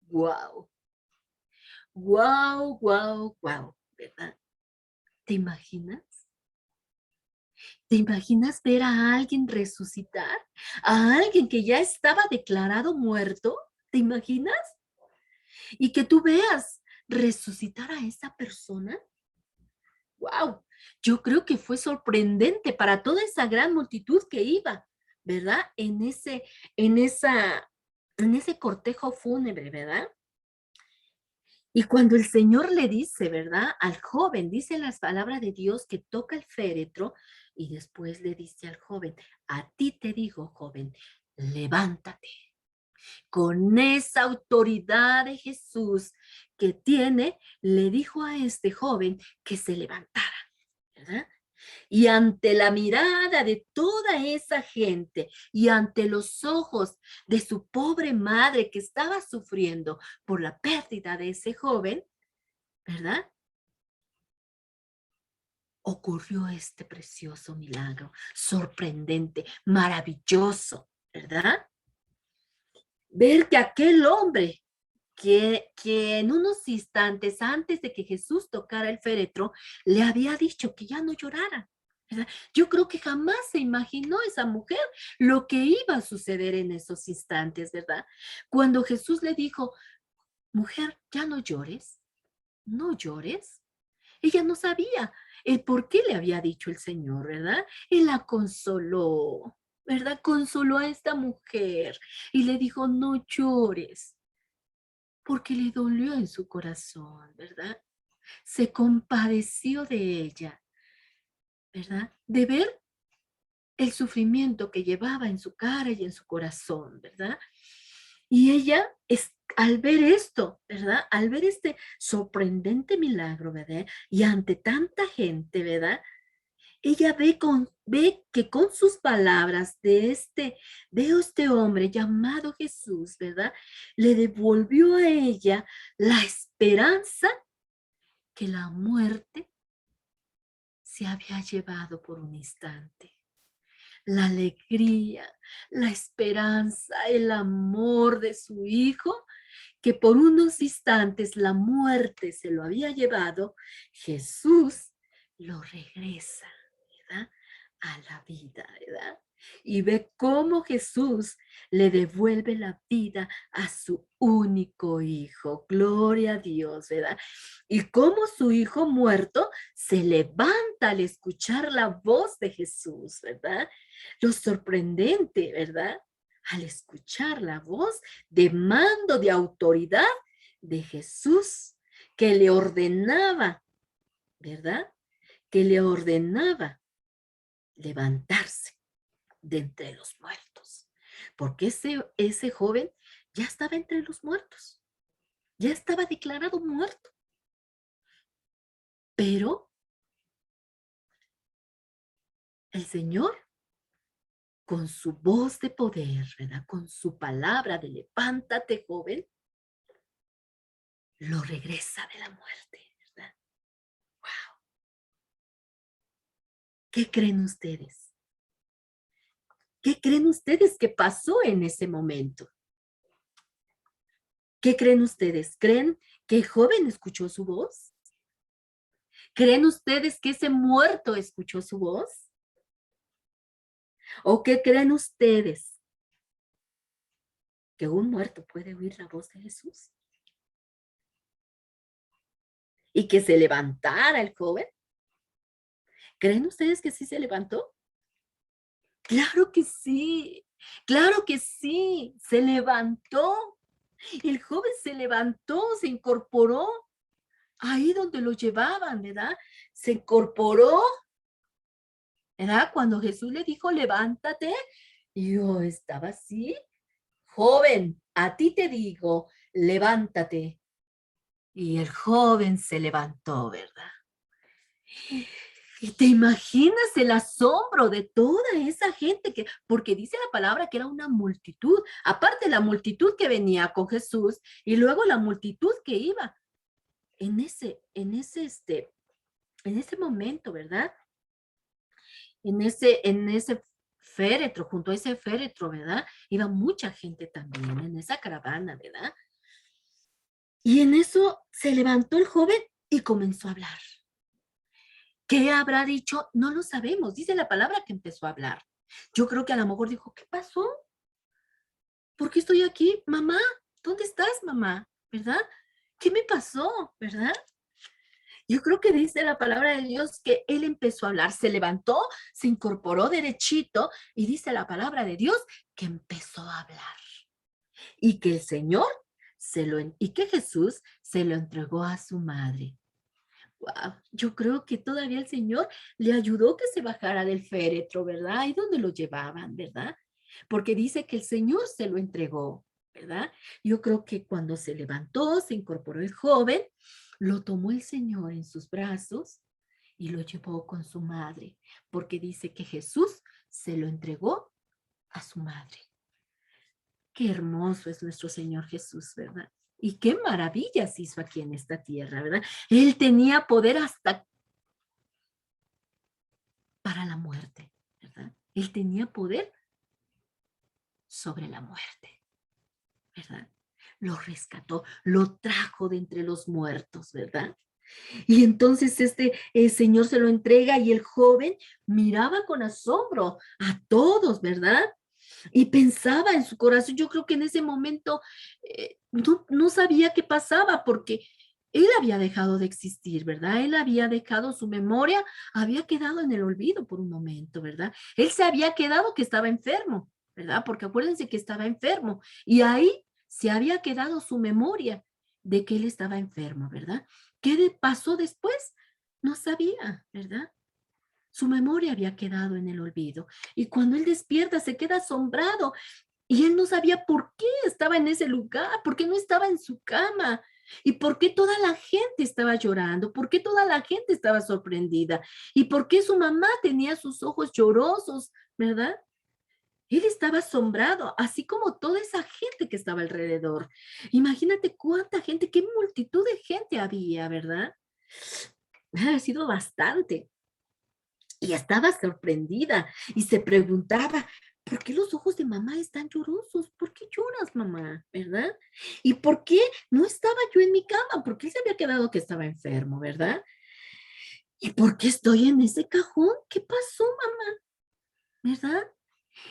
Wow, wow, wow, wow, ¿verdad? ¿Te imaginas? ¿Te imaginas ver a alguien resucitar? ¿A alguien que ya estaba declarado muerto? ¿Te imaginas? Y que tú veas resucitar a esa persona. ¡Wow! Yo creo que fue sorprendente para toda esa gran multitud que iba, ¿verdad? En esa, en ese cortejo fúnebre, ¿verdad? Y cuando el Señor le dice, ¿verdad? Al joven, dice las palabras de Dios que toca el féretro y después le dice al joven, a ti te digo, joven, levántate. Con esa autoridad de Jesús que tiene, le dijo a este joven que se levantara, ¿verdad? Y ante la mirada de toda esa gente y ante los ojos de su pobre madre que estaba sufriendo por la pérdida de ese joven, ¿verdad? Ocurrió este precioso milagro, sorprendente, maravilloso, ¿verdad? Ver que aquel hombre que en unos instantes antes de que Jesús tocara el féretro, le había dicho que ya no llorara. ¿Verdad? Yo creo que jamás se imaginó esa mujer lo que iba a suceder en esos instantes, ¿verdad? Cuando Jesús le dijo, mujer, ya no llores, no llores. Ella no sabía el por qué le había dicho el Señor, ¿verdad? Él la consoló, ¿verdad? Consoló a esta mujer y le dijo, no llores, porque le dolió en su corazón, ¿verdad? Se compadeció de ella, ¿verdad? De ver el sufrimiento que llevaba en su cara y en su corazón, ¿verdad? Y ella, al ver esto, ¿verdad? Al ver este sorprendente milagro, ¿verdad? Y ante tanta gente, ¿verdad? Ella ve que con sus palabras de este hombre llamado Jesús, ¿verdad? Le devolvió a ella la esperanza que la muerte se había llevado por un instante. La alegría, la esperanza, el amor de su hijo, que por unos instantes la muerte se lo había llevado, Jesús lo regresa, ¿verdad? A la vida, ¿verdad? Y ve cómo Jesús le devuelve la vida a su único hijo. Gloria a Dios, ¿verdad? Y cómo su hijo muerto se levanta al escuchar la voz de Jesús, ¿verdad? Lo sorprendente, ¿verdad? Al escuchar la voz de mando, de autoridad de Jesús, que le ordenaba, ¿verdad? Que le ordenaba levantarse de entre los muertos, porque ese joven ya estaba entre los muertos, ya estaba declarado muerto, pero el Señor, con su voz de poder, ¿verdad? Con su palabra de levántate, joven, lo regresa de la muerte, ¿verdad? Wow. ¿Qué creen ustedes? ¿Qué creen ustedes que pasó en ese momento? ¿Qué creen ustedes? ¿Creen que el joven escuchó su voz? ¿Creen ustedes que ese muerto escuchó su voz? ¿O qué creen ustedes? ¿Que un muerto puede oír la voz de Jesús? ¿Y que se levantara el joven? ¿Creen ustedes que sí se levantó? Claro que sí, claro que sí, se levantó. El joven se levantó, se incorporó ahí donde lo llevaban, ¿verdad? Se incorporó, ¿verdad? Cuando Jesús le dijo, levántate, y yo estaba así, joven, a ti te digo, levántate. Y el joven se levantó, ¿verdad? Y te imaginas el asombro de toda esa gente que, porque dice la palabra que era una multitud, aparte la multitud que venía con Jesús y luego la multitud que iba en ese momento, ¿verdad? En ese féretro, junto a ese féretro, ¿verdad? Iba mucha gente también en esa caravana, ¿verdad? Y en eso se levantó el joven y comenzó a hablar. ¿Qué habrá dicho? No lo sabemos. Dice la palabra que empezó a hablar. Yo creo que a lo mejor dijo, ¿qué pasó? ¿Por qué estoy aquí? Mamá, ¿dónde estás, mamá? ¿Verdad? ¿Qué me pasó? ¿Verdad? Yo creo que dice la palabra de Dios que él empezó a hablar, se levantó, se incorporó derechito y dice la palabra de Dios que empezó a hablar y que el Señor y que Jesús se lo entregó a su madre. Wow, yo creo que todavía el Señor le ayudó que se bajara del féretro, ¿verdad? Ahí donde lo llevaban, ¿verdad? Porque dice que el Señor se lo entregó, ¿verdad? Yo creo que cuando se levantó, se incorporó el joven, lo tomó el Señor en sus brazos y lo llevó con su madre, porque dice que Jesús se lo entregó a su madre. Qué hermoso es nuestro Señor Jesús, ¿verdad? Y qué maravillas hizo aquí en esta tierra, ¿verdad? Él tenía poder hasta para la muerte, ¿verdad? Él tenía poder sobre la muerte, ¿verdad? Lo rescató, lo trajo de entre los muertos, ¿verdad? Y entonces señor se lo entrega y el joven miraba con asombro a todos, ¿verdad? Y pensaba en su corazón, yo creo que en ese momento no sabía qué pasaba porque él había dejado de existir, ¿verdad? Él había dejado su memoria, había quedado en el olvido por un momento, ¿verdad? Él se había quedado que estaba enfermo, ¿verdad? Porque acuérdense que estaba enfermo y ahí se había quedado su memoria de que él estaba enfermo, ¿verdad? ¿Qué pasó después? No sabía, ¿verdad? Su memoria había quedado en el olvido. Y cuando él despierta, se queda asombrado. Y él no sabía por qué estaba en ese lugar, por qué no estaba en su cama. ¿Y por qué toda la gente estaba llorando? ¿Por qué toda la gente estaba sorprendida? ¿Y por qué su mamá tenía sus ojos llorosos, verdad? Él estaba asombrado, así como toda esa gente que estaba alrededor. Imagínate cuánta gente, qué multitud de gente había, ¿verdad? Ha sido bastante. Y estaba sorprendida y se preguntaba, ¿por qué los ojos de mamá están llorosos? ¿Por qué lloras, mamá? ¿Verdad? ¿Y por qué no estaba yo en mi cama? ¿Por qué se había quedado que estaba enfermo? ¿Verdad? ¿Y por qué estoy en ese cajón? ¿Qué pasó, mamá? ¿Verdad?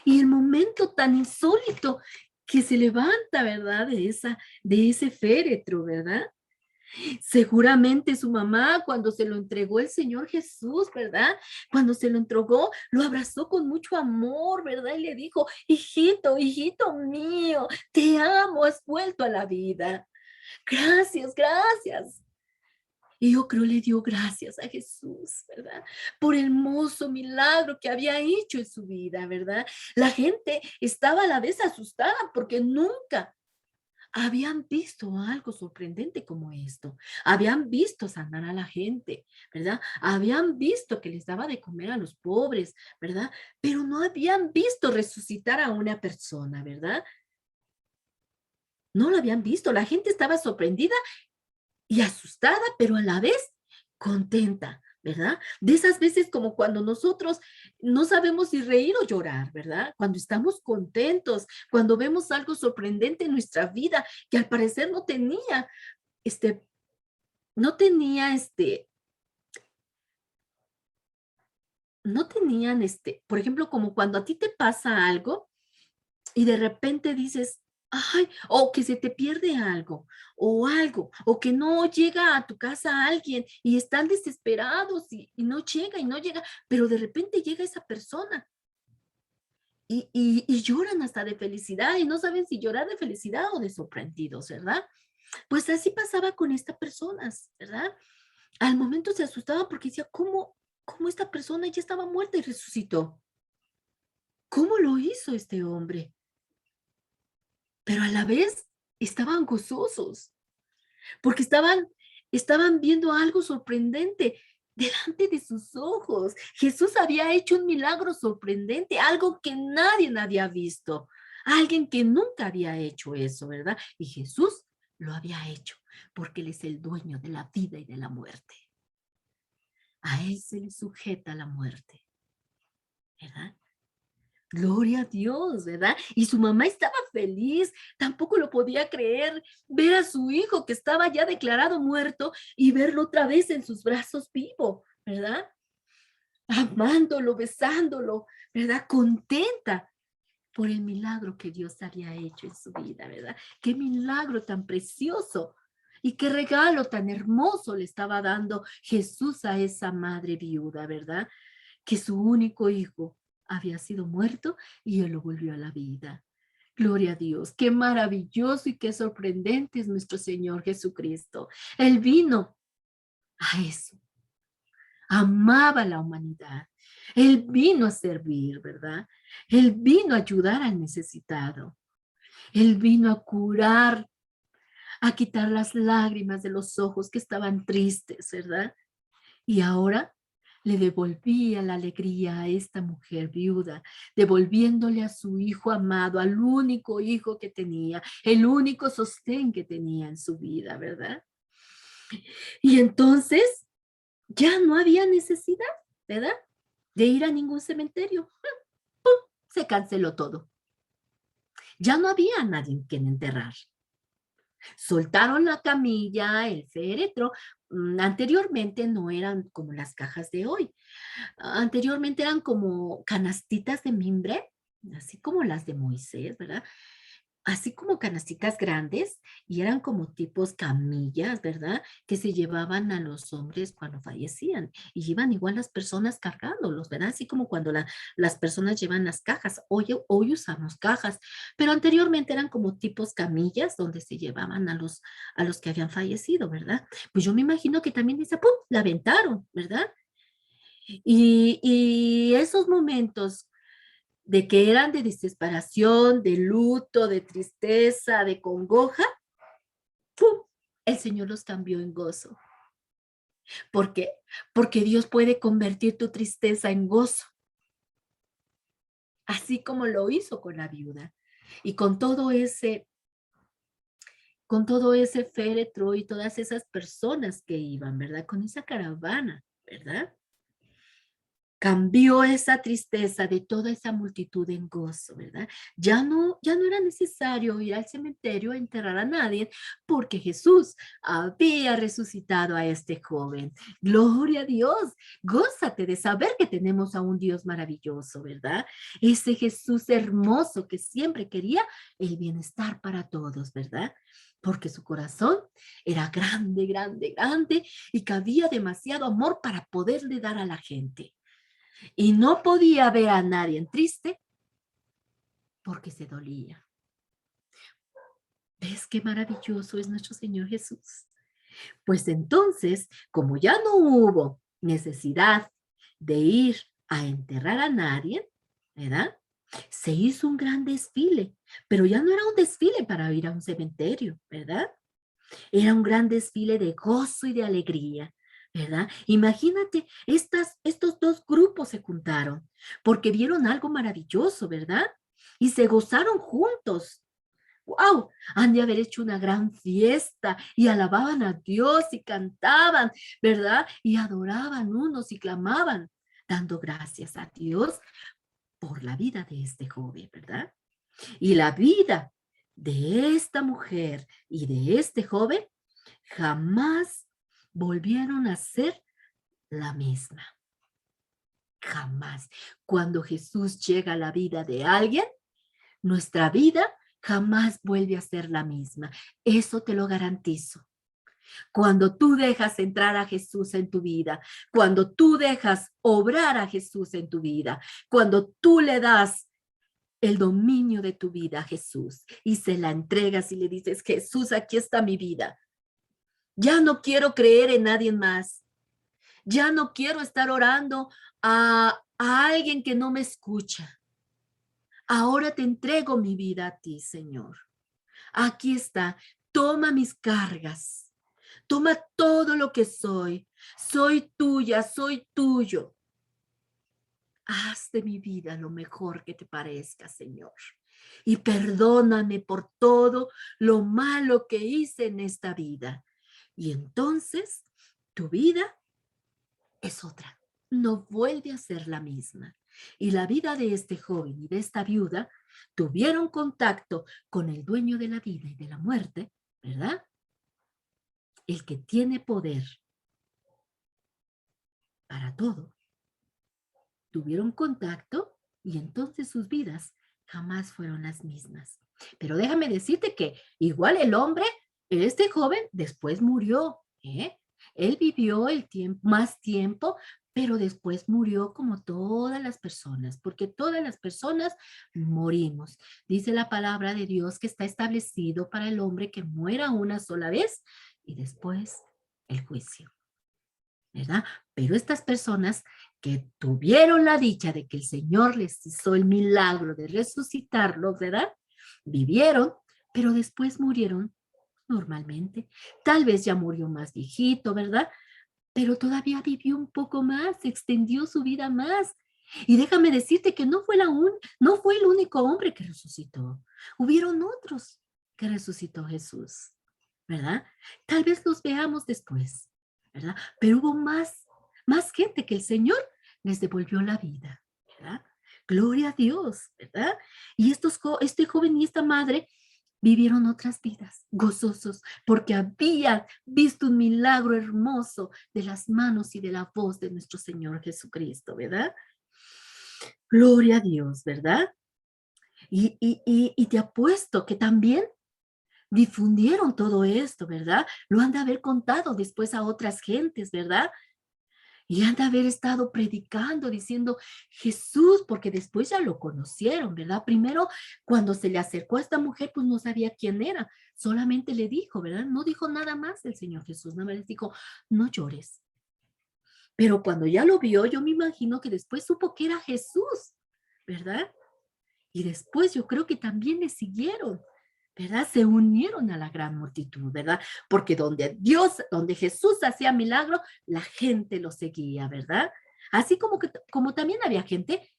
Y el momento tan insólito que se levanta, ¿verdad? De ese féretro, ¿verdad? Seguramente su mamá, cuando se lo entregó el Señor Jesús, ¿verdad? Cuando se lo entregó, lo abrazó con mucho amor, ¿verdad? Y le dijo, hijito, hijito mío, te amo, has vuelto a la vida. Gracias, gracias. Y yo creo le dio gracias a Jesús, ¿verdad? Por el hermoso milagro que había hecho en su vida, ¿verdad? La gente estaba a la vez asustada porque nunca habían visto algo sorprendente como esto. Habían visto sanar a la gente, ¿verdad? Habían visto que les daba de comer a los pobres, ¿verdad? Pero no habían visto resucitar a una persona, ¿verdad? No lo habían visto. La gente estaba sorprendida y asustada, pero a la vez contenta, ¿verdad? De esas veces como cuando nosotros no sabemos si reír o llorar, ¿verdad? Cuando estamos contentos, cuando vemos algo sorprendente en nuestra vida que al parecer no tenía, este, no tenía, no tenían, por ejemplo, como cuando a ti te pasa algo y de repente dices, ay, o que se te pierde algo, o que no llega a tu casa alguien y están desesperados y no llega y no llega, pero de repente llega esa persona y lloran hasta de felicidad y no saben si llorar de felicidad o de sorprendidos, ¿verdad? Pues así pasaba con estas personas, ¿verdad? Al momento se asustaba porque decía, ¿cómo esta persona ya estaba muerta y resucitó? ¿Cómo lo hizo este hombre? Pero a la vez estaban gozosos, porque estaban viendo algo sorprendente delante de sus ojos. Jesús había hecho un milagro sorprendente, algo que nadie había visto, alguien que nunca había hecho eso, ¿verdad? Y Jesús lo había hecho, porque Él es el dueño de la vida y de la muerte. A Él se le sujeta la muerte, ¿verdad? Gloria a Dios, ¿verdad? Y su mamá estaba feliz, tampoco lo podía creer, ver a su hijo que estaba ya declarado muerto y verlo otra vez en sus brazos vivo, ¿verdad? Amándolo, besándolo, ¿verdad? Contenta por el milagro que Dios había hecho en su vida, ¿verdad? Qué milagro tan precioso y qué regalo tan hermoso le estaba dando Jesús a esa madre viuda, ¿verdad? Que su único hijo había sido muerto y él lo volvió a la vida. Gloria a Dios, qué maravilloso y qué sorprendente es nuestro Señor Jesucristo. Él vino a eso, amaba a la humanidad. Él vino a servir, ¿verdad? Él vino a ayudar al necesitado. Él vino a curar, a quitar las lágrimas de los ojos que estaban tristes, ¿verdad? Y ahora le devolvía la alegría a esta mujer viuda, devolviéndole a su hijo amado, al único hijo que tenía, el único sostén que tenía en su vida, ¿verdad? Y entonces ya no había necesidad, ¿verdad? De ir a ningún cementerio. Se canceló todo. Ya no había nadie que enterrar. Soltaron la camilla, el féretro. Anteriormente no eran como las cajas de hoy. Anteriormente eran como canastitas de mimbre, así como las de Moisés, ¿verdad? Así como canastitas grandes y eran como tipos camillas, ¿verdad? Que se llevaban a los hombres cuando fallecían y iban igual las personas cargándolos, ¿verdad? Así como cuando las personas llevan las cajas. Hoy usamos cajas, pero anteriormente eran como tipos camillas donde se llevaban a los que habían fallecido, ¿verdad? Pues yo me imagino que también dice, ¡pum!, la aventaron, ¿verdad? Y esos momentos de que eran de desesperación, de luto, de tristeza, de congoja, ¡pum!, el Señor los cambió en gozo. ¿Por qué? Porque Dios puede convertir tu tristeza en gozo, así como lo hizo con la viuda. Y con todo ese féretro y todas esas personas que iban, ¿verdad? Con esa caravana, ¿verdad? Cambió esa tristeza de toda esa multitud en gozo, ¿verdad? Ya no era necesario ir al cementerio a enterrar a nadie porque Jesús había resucitado a este joven. Gloria a Dios, gózate de saber que tenemos a un Dios maravilloso, ¿verdad? Ese Jesús hermoso que siempre quería el bienestar para todos, ¿verdad? Porque su corazón era grande, grande, grande y cabía demasiado amor para poderle dar a la gente. Y no podía ver a nadie triste porque se dolía. ¿Ves qué maravilloso es nuestro Señor Jesús? Pues entonces, como ya no hubo necesidad de ir a enterrar a nadie, ¿verdad? Se hizo un gran desfile, pero ya no era un desfile para ir a un cementerio, ¿verdad? Era un gran desfile de gozo y de alegría, ¿verdad? Imagínate, estos dos grupos se juntaron porque vieron algo maravilloso, ¿verdad? Y se gozaron juntos, ¡Wow! Han de haber hecho una gran fiesta y alababan a Dios y cantaban, ¿verdad? Y adoraban unos y clamaban, dando gracias a Dios por la vida de este joven, ¿verdad? Y la vida de esta mujer y de este joven jamás volvieron a ser la misma. Jamás. Cuando Jesús llega a la vida de alguien, nuestra vida jamás vuelve a ser la misma. Eso te lo garantizo. Cuando tú dejas entrar a Jesús en tu vida, cuando tú dejas obrar a Jesús en tu vida, cuando tú le das el dominio de tu vida a Jesús y se la entregas y le dices, Jesús, aquí está mi vida. Ya no quiero creer en nadie más. Ya no quiero estar orando a alguien que no me escucha. Ahora te entrego mi vida a ti, Señor. Aquí está. Toma mis cargas. Toma todo lo que soy. Soy tuya, soy tuyo. Haz de mi vida lo mejor que te parezca, Señor. Y perdóname por todo lo malo que hice en esta vida. Y entonces tu vida es otra. No vuelve a ser la misma. Y la vida de este joven y de esta viuda tuvieron contacto con el dueño de la vida y de la muerte, ¿verdad? El que tiene poder para todo. Tuvieron contacto y entonces sus vidas jamás fueron las mismas. Pero déjame decirte que igual el hombre, este joven, después murió, ¿eh? Él vivió más tiempo, pero después murió como todas las personas, porque todas las personas morimos. Dice la palabra de Dios que está establecido para el hombre que muera una sola vez y después el juicio, ¿verdad? Pero estas personas que tuvieron la dicha de que el Señor les hizo el milagro de resucitarlos, ¿verdad? Vivieron, pero después murieron normalmente. Tal vez ya murió más viejito, ¿verdad? Pero todavía vivió un poco más, extendió su vida más. Y déjame decirte que no fue el único hombre que resucitó. Hubieron otros que resucitó Jesús, ¿verdad? Tal vez los veamos después, ¿verdad? Pero hubo más gente que el Señor les devolvió la vida, ¿verdad? Gloria a Dios, ¿verdad? Y este joven y esta madre vivieron otras vidas gozosos porque habían visto un milagro hermoso de las manos y de la voz de nuestro Señor Jesucristo, ¿verdad? Gloria a Dios, ¿verdad? Y te apuesto que también difundieron todo esto, ¿verdad? Lo han de haber contado después a otras gentes, ¿verdad? Y han de haber estado predicando, diciendo Jesús, porque después ya lo conocieron, ¿verdad? Primero, cuando se le acercó a esta mujer, pues no sabía quién era, solamente le dijo, ¿verdad? No dijo nada más el Señor Jesús, nada más les dijo, no llores. Pero cuando ya lo vio, yo me imagino que después supo que era Jesús, ¿verdad? Y después yo creo que también le siguieron, ¿verdad? Se unieron a la gran multitud, ¿verdad? Porque donde Jesús hacía milagro, la gente lo seguía, ¿verdad? Así como también había gente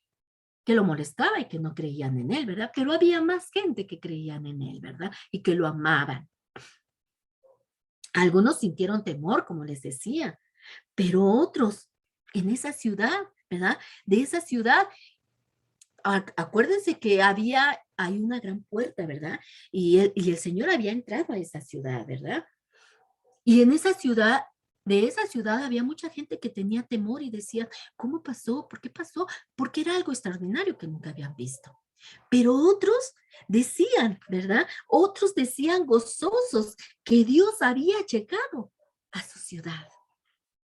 que lo molestaba y que no creían en él, ¿verdad? Pero había más gente que creían en él, ¿verdad? Y que lo amaban. Algunos sintieron temor, como les decía, pero otros en esa ciudad, ¿verdad? De esa ciudad acuérdense que hay una gran puerta, ¿verdad? Y el Señor había entrado a esa ciudad, ¿verdad? Y en esa ciudad, de esa ciudad había mucha gente que tenía temor y decía, ¿cómo pasó? ¿Por qué pasó? Porque era algo extraordinario que nunca habían visto. Pero otros decían, ¿verdad? Otros decían gozosos que Dios había llegado a su ciudad,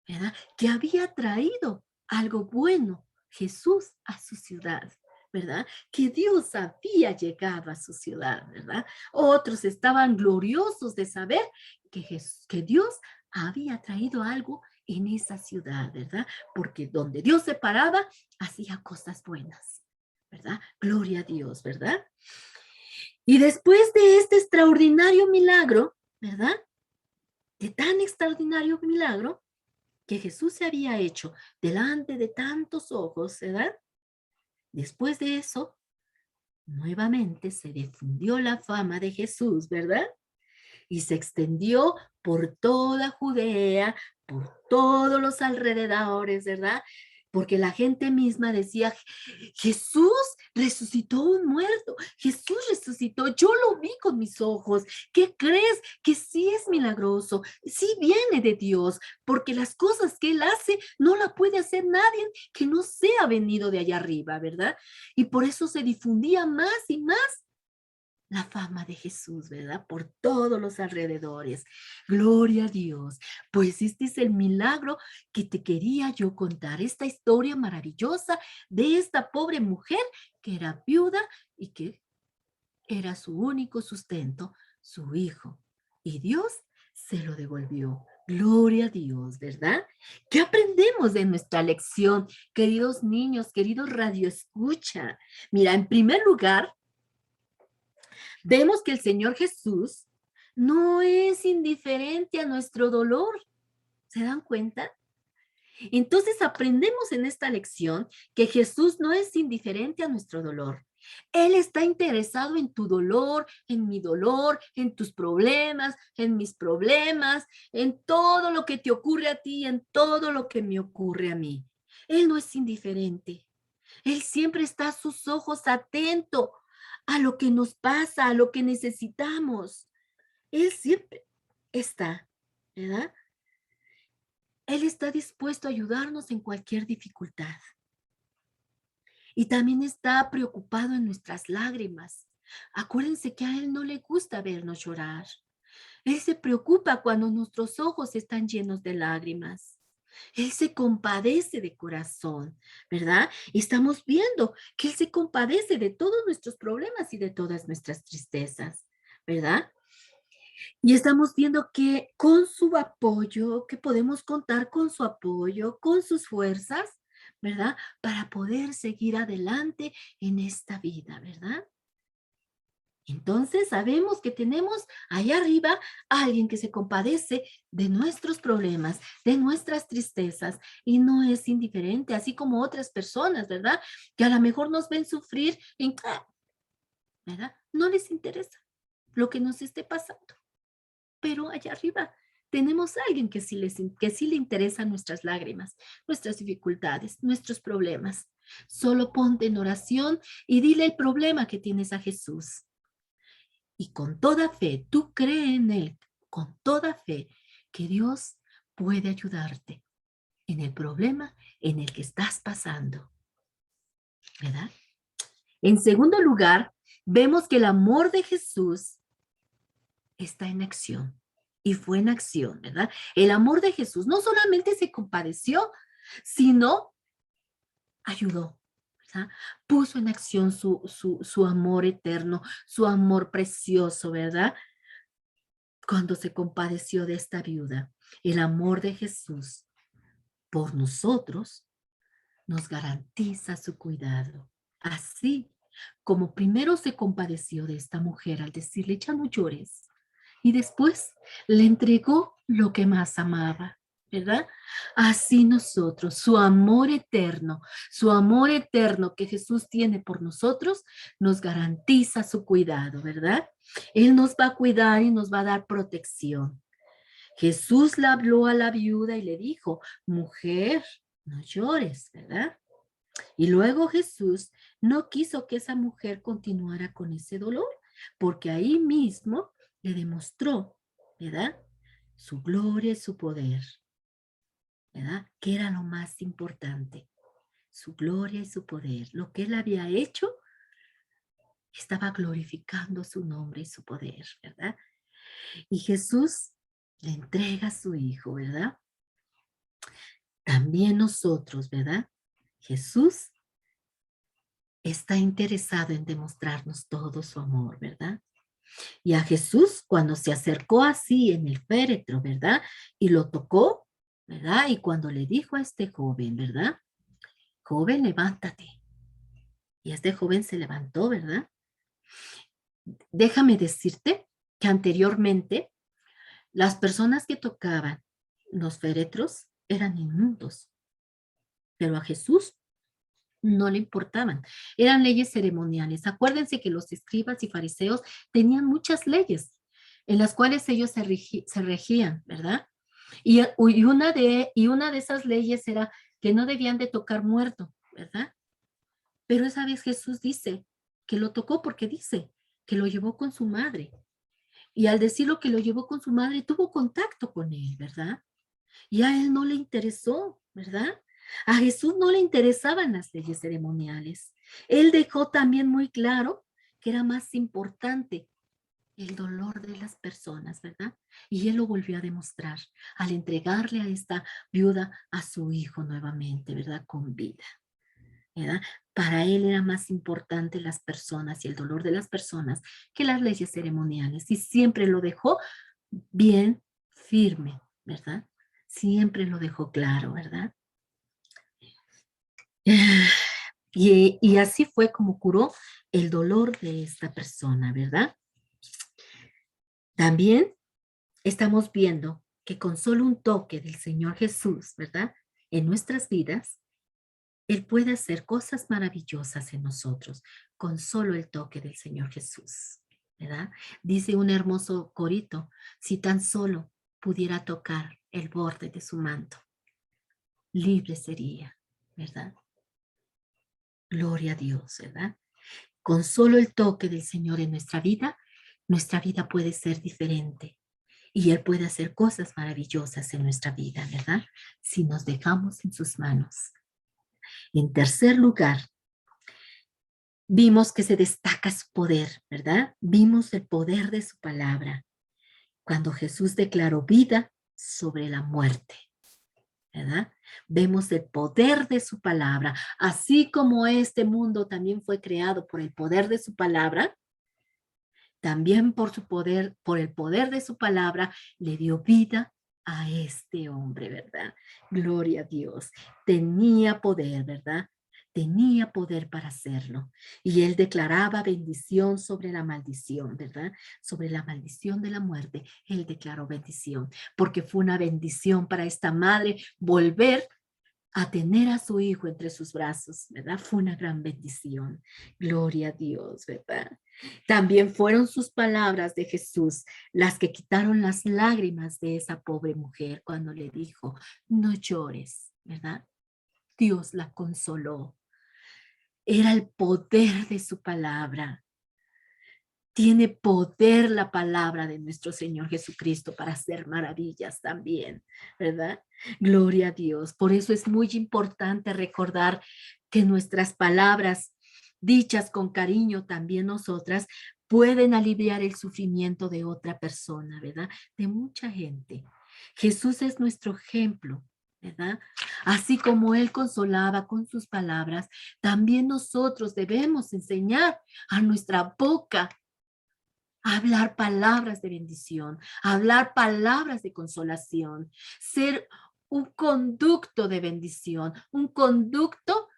¿verdad? Que había traído algo bueno, Jesús, a su ciudad, ¿verdad? Que Dios había llegado a su ciudad, ¿verdad? Otros estaban gloriosos de saber que Dios había traído algo en esa ciudad, ¿verdad? Porque donde Dios se paraba, hacía cosas buenas, ¿verdad? Gloria a Dios, ¿verdad? Y después de este extraordinario milagro, ¿verdad? De tan extraordinario milagro, que Jesús se había hecho delante de tantos ojos, ¿verdad? Después de eso, nuevamente se difundió la fama de Jesús, ¿verdad? Y se extendió por toda Judea, por todos los alrededores, ¿verdad? Porque la gente misma decía, Jesús resucitó un muerto, Jesús resucitó, yo lo vi con mis ojos. ¿Qué crees? Que sí es milagroso, sí viene de Dios, porque las cosas que Él hace no la puede hacer nadie que no sea venido de allá arriba, ¿verdad? Y por eso se difundía más y más la fama de Jesús, ¿verdad? Por todos los alrededores. Gloria a Dios. Pues este es el milagro que te quería yo contar, esta historia maravillosa de esta pobre mujer que era viuda y que era su único sustento, su hijo. Y Dios se lo devolvió. Gloria a Dios, ¿verdad? ¿Qué aprendemos de nuestra lección, queridos niños, queridos radioescucha? Mira, en primer lugar, vemos que el Señor Jesús no es indiferente a nuestro dolor. ¿Se dan cuenta? Entonces aprendemos en esta lección que Jesús no es indiferente a nuestro dolor. Él está interesado en tu dolor, en mi dolor, en tus problemas, en mis problemas, en todo lo que te ocurre a ti, en todo lo que me ocurre a mí. Él no es indiferente. Él siempre está a sus ojos atento a lo que nos pasa, a lo que necesitamos. Él siempre está, ¿verdad? Él está dispuesto a ayudarnos en cualquier dificultad. Y también está preocupado en nuestras lágrimas. Acuérdense que a Él no le gusta vernos llorar. Él se preocupa cuando nuestros ojos están llenos de lágrimas. Él se compadece de corazón, ¿verdad? Y estamos viendo que Él se compadece de todos nuestros problemas y de todas nuestras tristezas, ¿verdad? Y estamos viendo que con su apoyo, que podemos contar con su apoyo, con sus fuerzas, ¿verdad? Para poder seguir adelante en esta vida, ¿verdad? Entonces sabemos que tenemos allá arriba a alguien que se compadece de nuestros problemas, de nuestras tristezas y no es indiferente, así como otras personas, ¿verdad? Que a lo mejor nos ven sufrir, ¿verdad? No les interesa lo que nos esté pasando. Pero allá arriba tenemos a alguien que sí le interesan nuestras lágrimas, nuestras dificultades, nuestros problemas. Solo ponte en oración y dile el problema que tienes a Jesús. Y con toda fe, tú cree en Él, con toda fe, que Dios puede ayudarte en el problema en el que estás pasando, ¿verdad? En segundo lugar, vemos que el amor de Jesús está en acción. Y fue en acción, ¿verdad? El amor de Jesús no solamente se compadeció, sino ayudó, ¿verdad? Puso en acción su amor eterno, su amor precioso, ¿verdad? Cuando se compadeció de esta viuda. El amor de Jesús por nosotros nos garantiza su cuidado. Así como primero se compadeció de esta mujer al decirle, ya no llores, y después le entregó lo que más amaba, ¿verdad? Así nosotros, su amor eterno que Jesús tiene por nosotros, nos garantiza su cuidado, ¿verdad? Él nos va a cuidar y nos va a dar protección. Jesús le habló a la viuda y le dijo, mujer, no llores, ¿verdad? Y luego Jesús no quiso que esa mujer continuara con ese dolor, porque ahí mismo le demostró, ¿verdad? Su gloria y su poder, ¿verdad? Que era lo más importante, su gloria y su poder. Lo que él había hecho estaba glorificando su nombre y su poder, ¿verdad? Y Jesús le entrega a su hijo, ¿verdad? También nosotros, ¿verdad? Jesús está interesado en demostrarnos todo su amor, ¿verdad? Y a Jesús, cuando se acercó así en el féretro, ¿verdad? Y lo tocó, ¿verdad? Y cuando le dijo a este joven, ¿verdad? Joven, levántate. Y este joven se levantó, ¿verdad? Déjame decirte que anteriormente las personas que tocaban los féretros eran inmundos, pero a Jesús no le importaban. Eran leyes ceremoniales. Acuérdense que los escribas y fariseos tenían muchas leyes en las cuales ellos se regían, ¿verdad? Y una de esas leyes era que no debían de tocar muerto, ¿verdad? Pero esa vez Jesús dice que lo tocó porque dice que lo llevó con su madre. Y al decirlo que lo llevó con su madre, tuvo contacto con él, ¿verdad? Y a él no le interesó, ¿verdad? A Jesús no le interesaban las leyes ceremoniales. Él dejó también muy claro que era más importante el dolor de las personas, ¿verdad? Y él lo volvió a demostrar al entregarle a esta viuda a su hijo nuevamente, ¿verdad? Con vida, ¿verdad? Para él era más importante las personas y el dolor de las personas que las leyes ceremoniales. Y siempre lo dejó bien firme, ¿verdad? Siempre lo dejó claro, ¿verdad? Y así fue como curó el dolor de esta persona, ¿verdad? También estamos viendo que con solo un toque del Señor Jesús, ¿verdad? En nuestras vidas, Él puede hacer cosas maravillosas en nosotros con solo el toque del Señor Jesús, ¿verdad? Dice un hermoso corito, si tan solo pudiera tocar el borde de su manto, libre sería, ¿verdad? Gloria a Dios, ¿verdad? Con solo el toque del Señor en nuestra vida puede ser diferente y Él puede hacer cosas maravillosas en nuestra vida, ¿verdad? Si nos dejamos en sus manos. En tercer lugar, vimos que se destaca su poder, ¿verdad? Vimos el poder de su palabra cuando Jesús declaró vida sobre la muerte, ¿verdad? Vemos el poder de su palabra, así como este mundo también fue creado por el poder de su palabra, también por su poder, por el poder de su palabra, le dio vida a este hombre, ¿verdad? Gloria a Dios. Tenía poder, ¿verdad? Tenía poder para hacerlo. Y él declaraba bendición sobre la maldición, ¿verdad? Sobre la maldición de la muerte. Él declaró bendición, porque fue una bendición para esta madre volver a tener a su hijo entre sus brazos, ¿verdad? Fue una gran bendición. Gloria a Dios, ¿verdad? También fueron sus palabras de Jesús las que quitaron las lágrimas de esa pobre mujer cuando le dijo, no llores, ¿verdad? Dios la consoló. Era el poder de su palabra. Tiene poder la palabra de nuestro Señor Jesucristo para hacer maravillas también, ¿verdad? Gloria a Dios. Por eso es muy importante recordar que nuestras palabras dichas con cariño también nosotras pueden aliviar el sufrimiento de otra persona, ¿verdad? De mucha gente. Jesús es nuestro ejemplo, ¿verdad? Así como Él consolaba con sus palabras, también nosotros debemos enseñar a nuestra boca hablar palabras de bendición, hablar palabras de consolación, ser un conducto de bendición, un conducto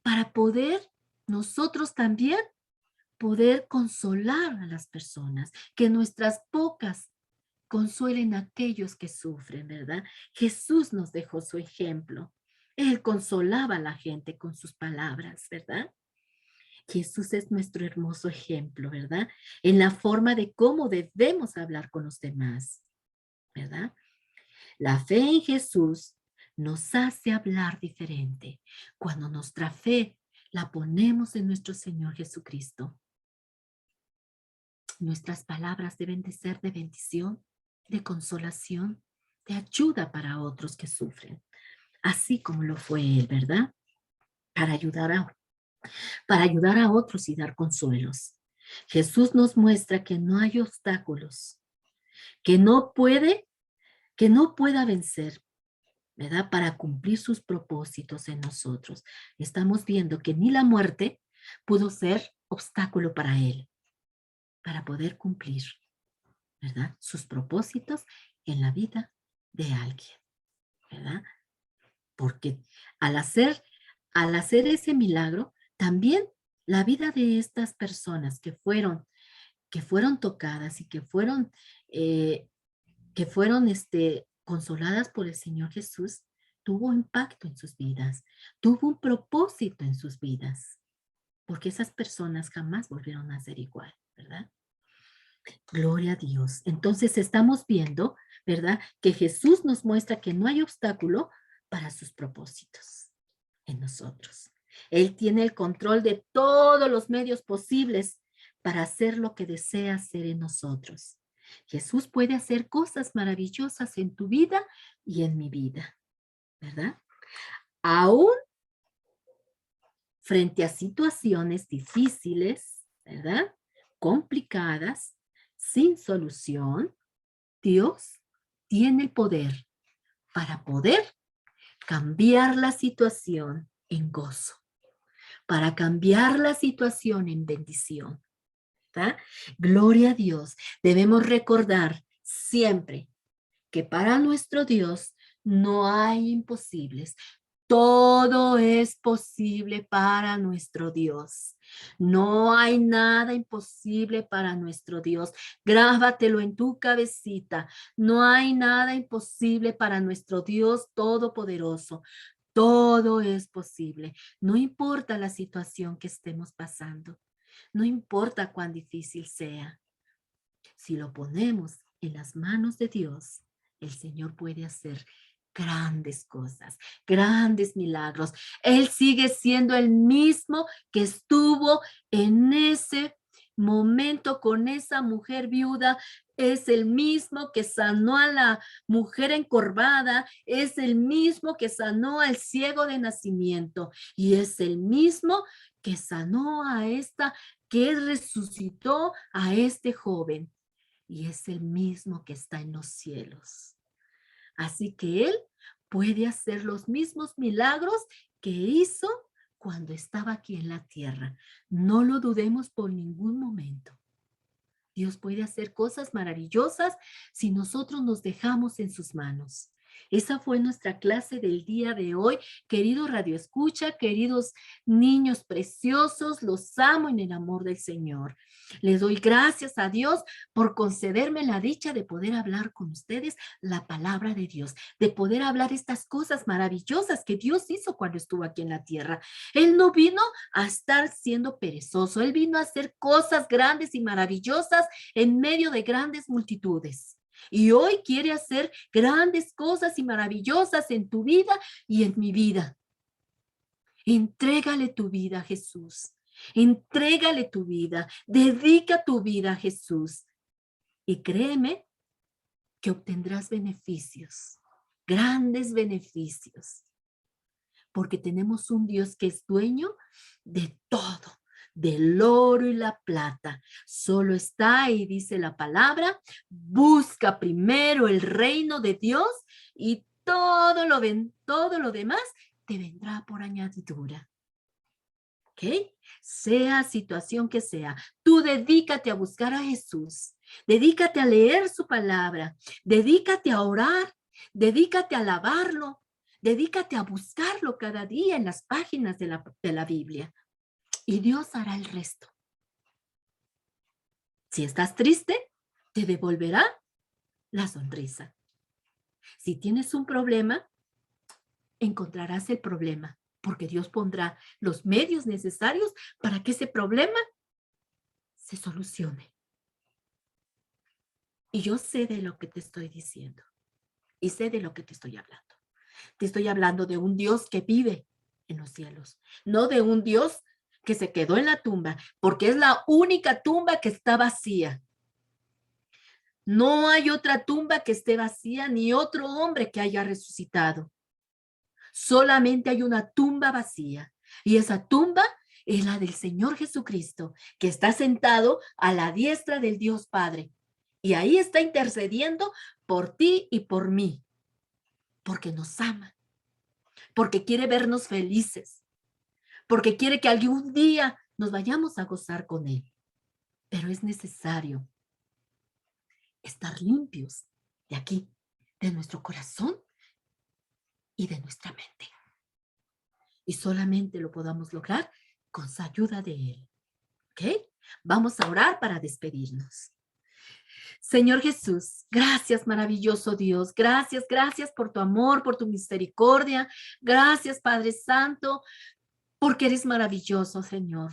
para poder nosotros también poder consolar a las personas, que nuestras bocas consuelen a aquellos que sufren, ¿verdad? Jesús nos dejó su ejemplo. Él consolaba a la gente con sus palabras, ¿verdad? Jesús es nuestro hermoso ejemplo, ¿verdad? En la forma de cómo debemos hablar con los demás, ¿verdad? La fe en Jesús nos hace hablar diferente. Cuando nuestra fe la ponemos en nuestro Señor Jesucristo, nuestras palabras deben de ser de bendición, de consolación, de ayuda para otros que sufren, así como lo fue Él, ¿verdad? Para ayudar a otros y dar consuelos. Jesús nos muestra que no hay obstáculos, que no puede, que no pueda vencer, ¿verdad? Para cumplir sus propósitos en nosotros. Estamos viendo que ni la muerte pudo ser obstáculo para él, para poder cumplir, ¿verdad? Sus propósitos en la vida de alguien, ¿verdad? Porque al hacer, al hacer ese milagro, también la vida de estas personas que fueron tocadas y que fueron consoladas por el Señor Jesús, tuvo impacto en sus vidas, tuvo un propósito en sus vidas, porque esas personas jamás volvieron a ser igual, ¿verdad? Gloria a Dios. Entonces estamos viendo, ¿verdad? Que Jesús nos muestra que no hay obstáculo para sus propósitos en nosotros. Él tiene el control de todos los medios posibles para hacer lo que desea hacer en nosotros. Jesús puede hacer cosas maravillosas en tu vida y en mi vida, ¿verdad? Aún frente a situaciones difíciles, ¿verdad? Complicadas, sin solución, Dios tiene el poder para poder cambiar la situación en gozo, para cambiar la situación en bendición, ¿verdad? Gloria a Dios. Debemos recordar siempre que para nuestro Dios no hay imposibles. Todo es posible para nuestro Dios. No hay nada imposible para nuestro Dios. Grábatelo en tu cabecita. No hay nada imposible para nuestro Dios Todopoderoso. Todo es posible. No importa la situación que estemos pasando. No importa cuán difícil sea. Si lo ponemos en las manos de Dios, el Señor puede hacer grandes cosas, grandes milagros. Él sigue siendo el mismo que estuvo en ese momento con esa mujer viuda. Es el mismo que sanó a la mujer encorvada, es el mismo que sanó al ciego de nacimiento y es el mismo que sanó a esta, que resucitó a este joven y es el mismo que está en los cielos. Así que Él puede hacer los mismos milagros que hizo cuando estaba aquí en la tierra. No lo dudemos por ningún momento. Dios puede hacer cosas maravillosas si nosotros nos dejamos en sus manos. Esa fue nuestra clase del día de hoy. Querido Radio Escucha, queridos niños preciosos, los amo en el amor del Señor. Les doy gracias a Dios por concederme la dicha de poder hablar con ustedes la palabra de Dios, de poder hablar estas cosas maravillosas que Dios hizo cuando estuvo aquí en la tierra. Él no vino a estar siendo perezoso, Él vino a hacer cosas grandes y maravillosas en medio de grandes multitudes. Y hoy quiere hacer grandes cosas y maravillosas en tu vida y en mi vida. Entrégale tu vida a Jesús. Entrégale tu vida. Dedica tu vida a Jesús. Y créeme que obtendrás beneficios, grandes beneficios. Porque tenemos un Dios que es dueño de todo, del oro y la plata. Solo está ahí, dice la palabra, busca primero el reino de Dios y todo lo demás te vendrá por añadidura. ¿Ok? Sea situación que sea, tú dedícate a buscar a Jesús, dedícate a leer su palabra, dedícate a orar, dedícate a alabarlo, dedícate a buscarlo cada día en las páginas de la Biblia y Dios hará el resto. Si estás triste, te devolverá la sonrisa. Si tienes un problema, encontrarás el problema, porque Dios pondrá los medios necesarios para que ese problema se solucione. Y yo sé de lo que te estoy diciendo y sé de lo que te estoy hablando. Te estoy hablando de un Dios que vive en los cielos, no de un Dios que se quedó en la tumba, porque es la única tumba que está vacía. No hay otra tumba que esté vacía, ni otro hombre que haya resucitado. Solamente hay una tumba vacía, y esa tumba es la del Señor Jesucristo, que está sentado a la diestra del Dios Padre. Y ahí está intercediendo por ti y por mí, porque nos ama, porque quiere vernos felices, porque quiere que algún día nos vayamos a gozar con Él. Pero es necesario estar limpios de aquí, de nuestro corazón y de nuestra mente. Y solamente lo podamos lograr con su ayuda de Él. ¿Ok? Vamos a orar para despedirnos. Señor Jesús, gracias, maravilloso Dios. Gracias, gracias por tu amor, por tu misericordia. Gracias, Padre Santo, porque eres maravilloso, Señor.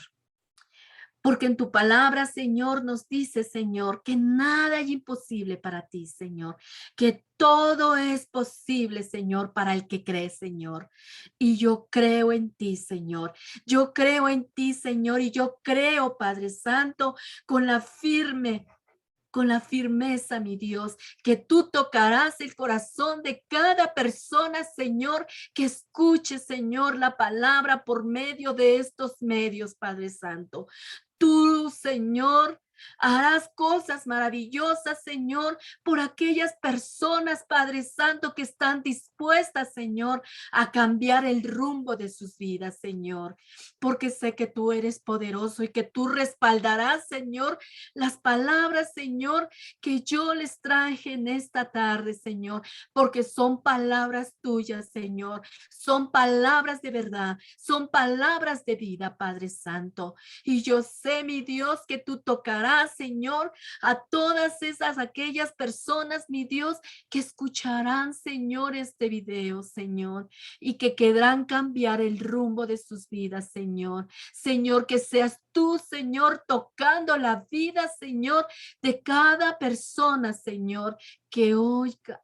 Porque en tu palabra, Señor, nos dice, Señor, que nada es imposible para ti, Señor, que todo es posible, Señor, para el que cree, Señor. Y yo creo en ti, Señor. Yo creo en ti, Señor, y yo creo, Padre Santo, con la firme con la firmeza, mi Dios, que tú tocarás el corazón de cada persona, Señor, que escuche, Señor, la palabra por medio de estos medios, Padre Santo. Tú, Señor, harás cosas maravillosas, Señor, por aquellas personas, Padre Santo, que están dispuestas, Señor, a cambiar el rumbo de sus vidas, Señor, porque sé que tú eres poderoso y que tú respaldarás, Señor, las palabras, Señor, que yo les traje en esta tarde, Señor, porque son palabras tuyas, Señor, son palabras de verdad, son palabras de vida, Padre Santo. Y yo sé, mi Dios, que tú tocarás, Señor, a todas aquellas personas, mi Dios, que escucharán, Señor, este video, Señor, y que querrán cambiar el rumbo de sus vidas, Señor. Señor, que seas tú, Señor, tocando la vida, Señor, de cada persona, Señor, que oiga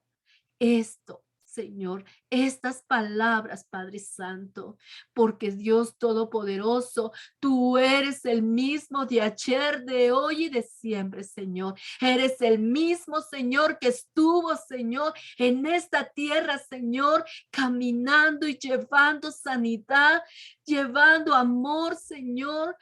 esto, Señor, estas palabras, Padre Santo, porque Dios Todopoderoso, tú eres el mismo de ayer, de hoy y de siempre, Señor. Eres el mismo, Señor, que estuvo, Señor, en esta tierra, Señor, caminando y llevando sanidad, llevando amor, Señor,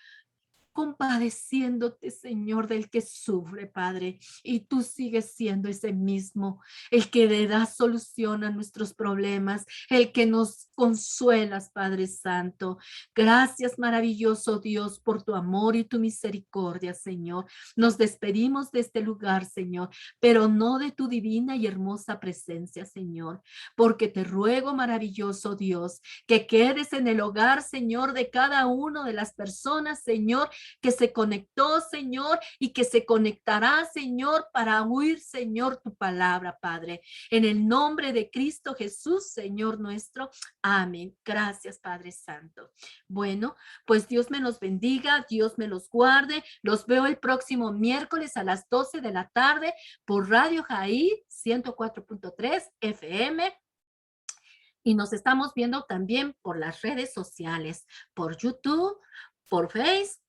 compadeciéndote, Señor, del que sufre, Padre. Y tú sigues siendo ese mismo, el que le da solución a nuestros problemas, el que nos consuelas, Padre Santo. Gracias, maravilloso Dios, por tu amor y tu misericordia, Señor. Nos despedimos de este lugar, Señor, pero no de tu divina y hermosa presencia, Señor, porque te ruego, maravilloso Dios, que quedes en el hogar, Señor, de cada uno de las personas, Señor, que se conectó, Señor, y que se conectará, Señor, para oír, Señor, tu palabra, Padre. En el nombre de Cristo Jesús, Señor nuestro. Amén. Gracias, Padre Santo. Bueno, pues Dios me los bendiga, Dios me los guarde. Los veo el próximo miércoles a las 12 de la tarde por Radio Jaí 104.3 FM. Y nos estamos viendo también por las redes sociales, por YouTube, por Facebook.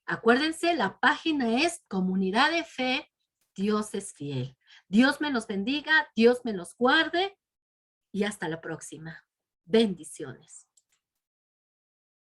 Acuérdense, la página es Comunidad de Fe, Dios es fiel. Dios me los bendiga, Dios me los guarde y hasta la próxima. Bendiciones.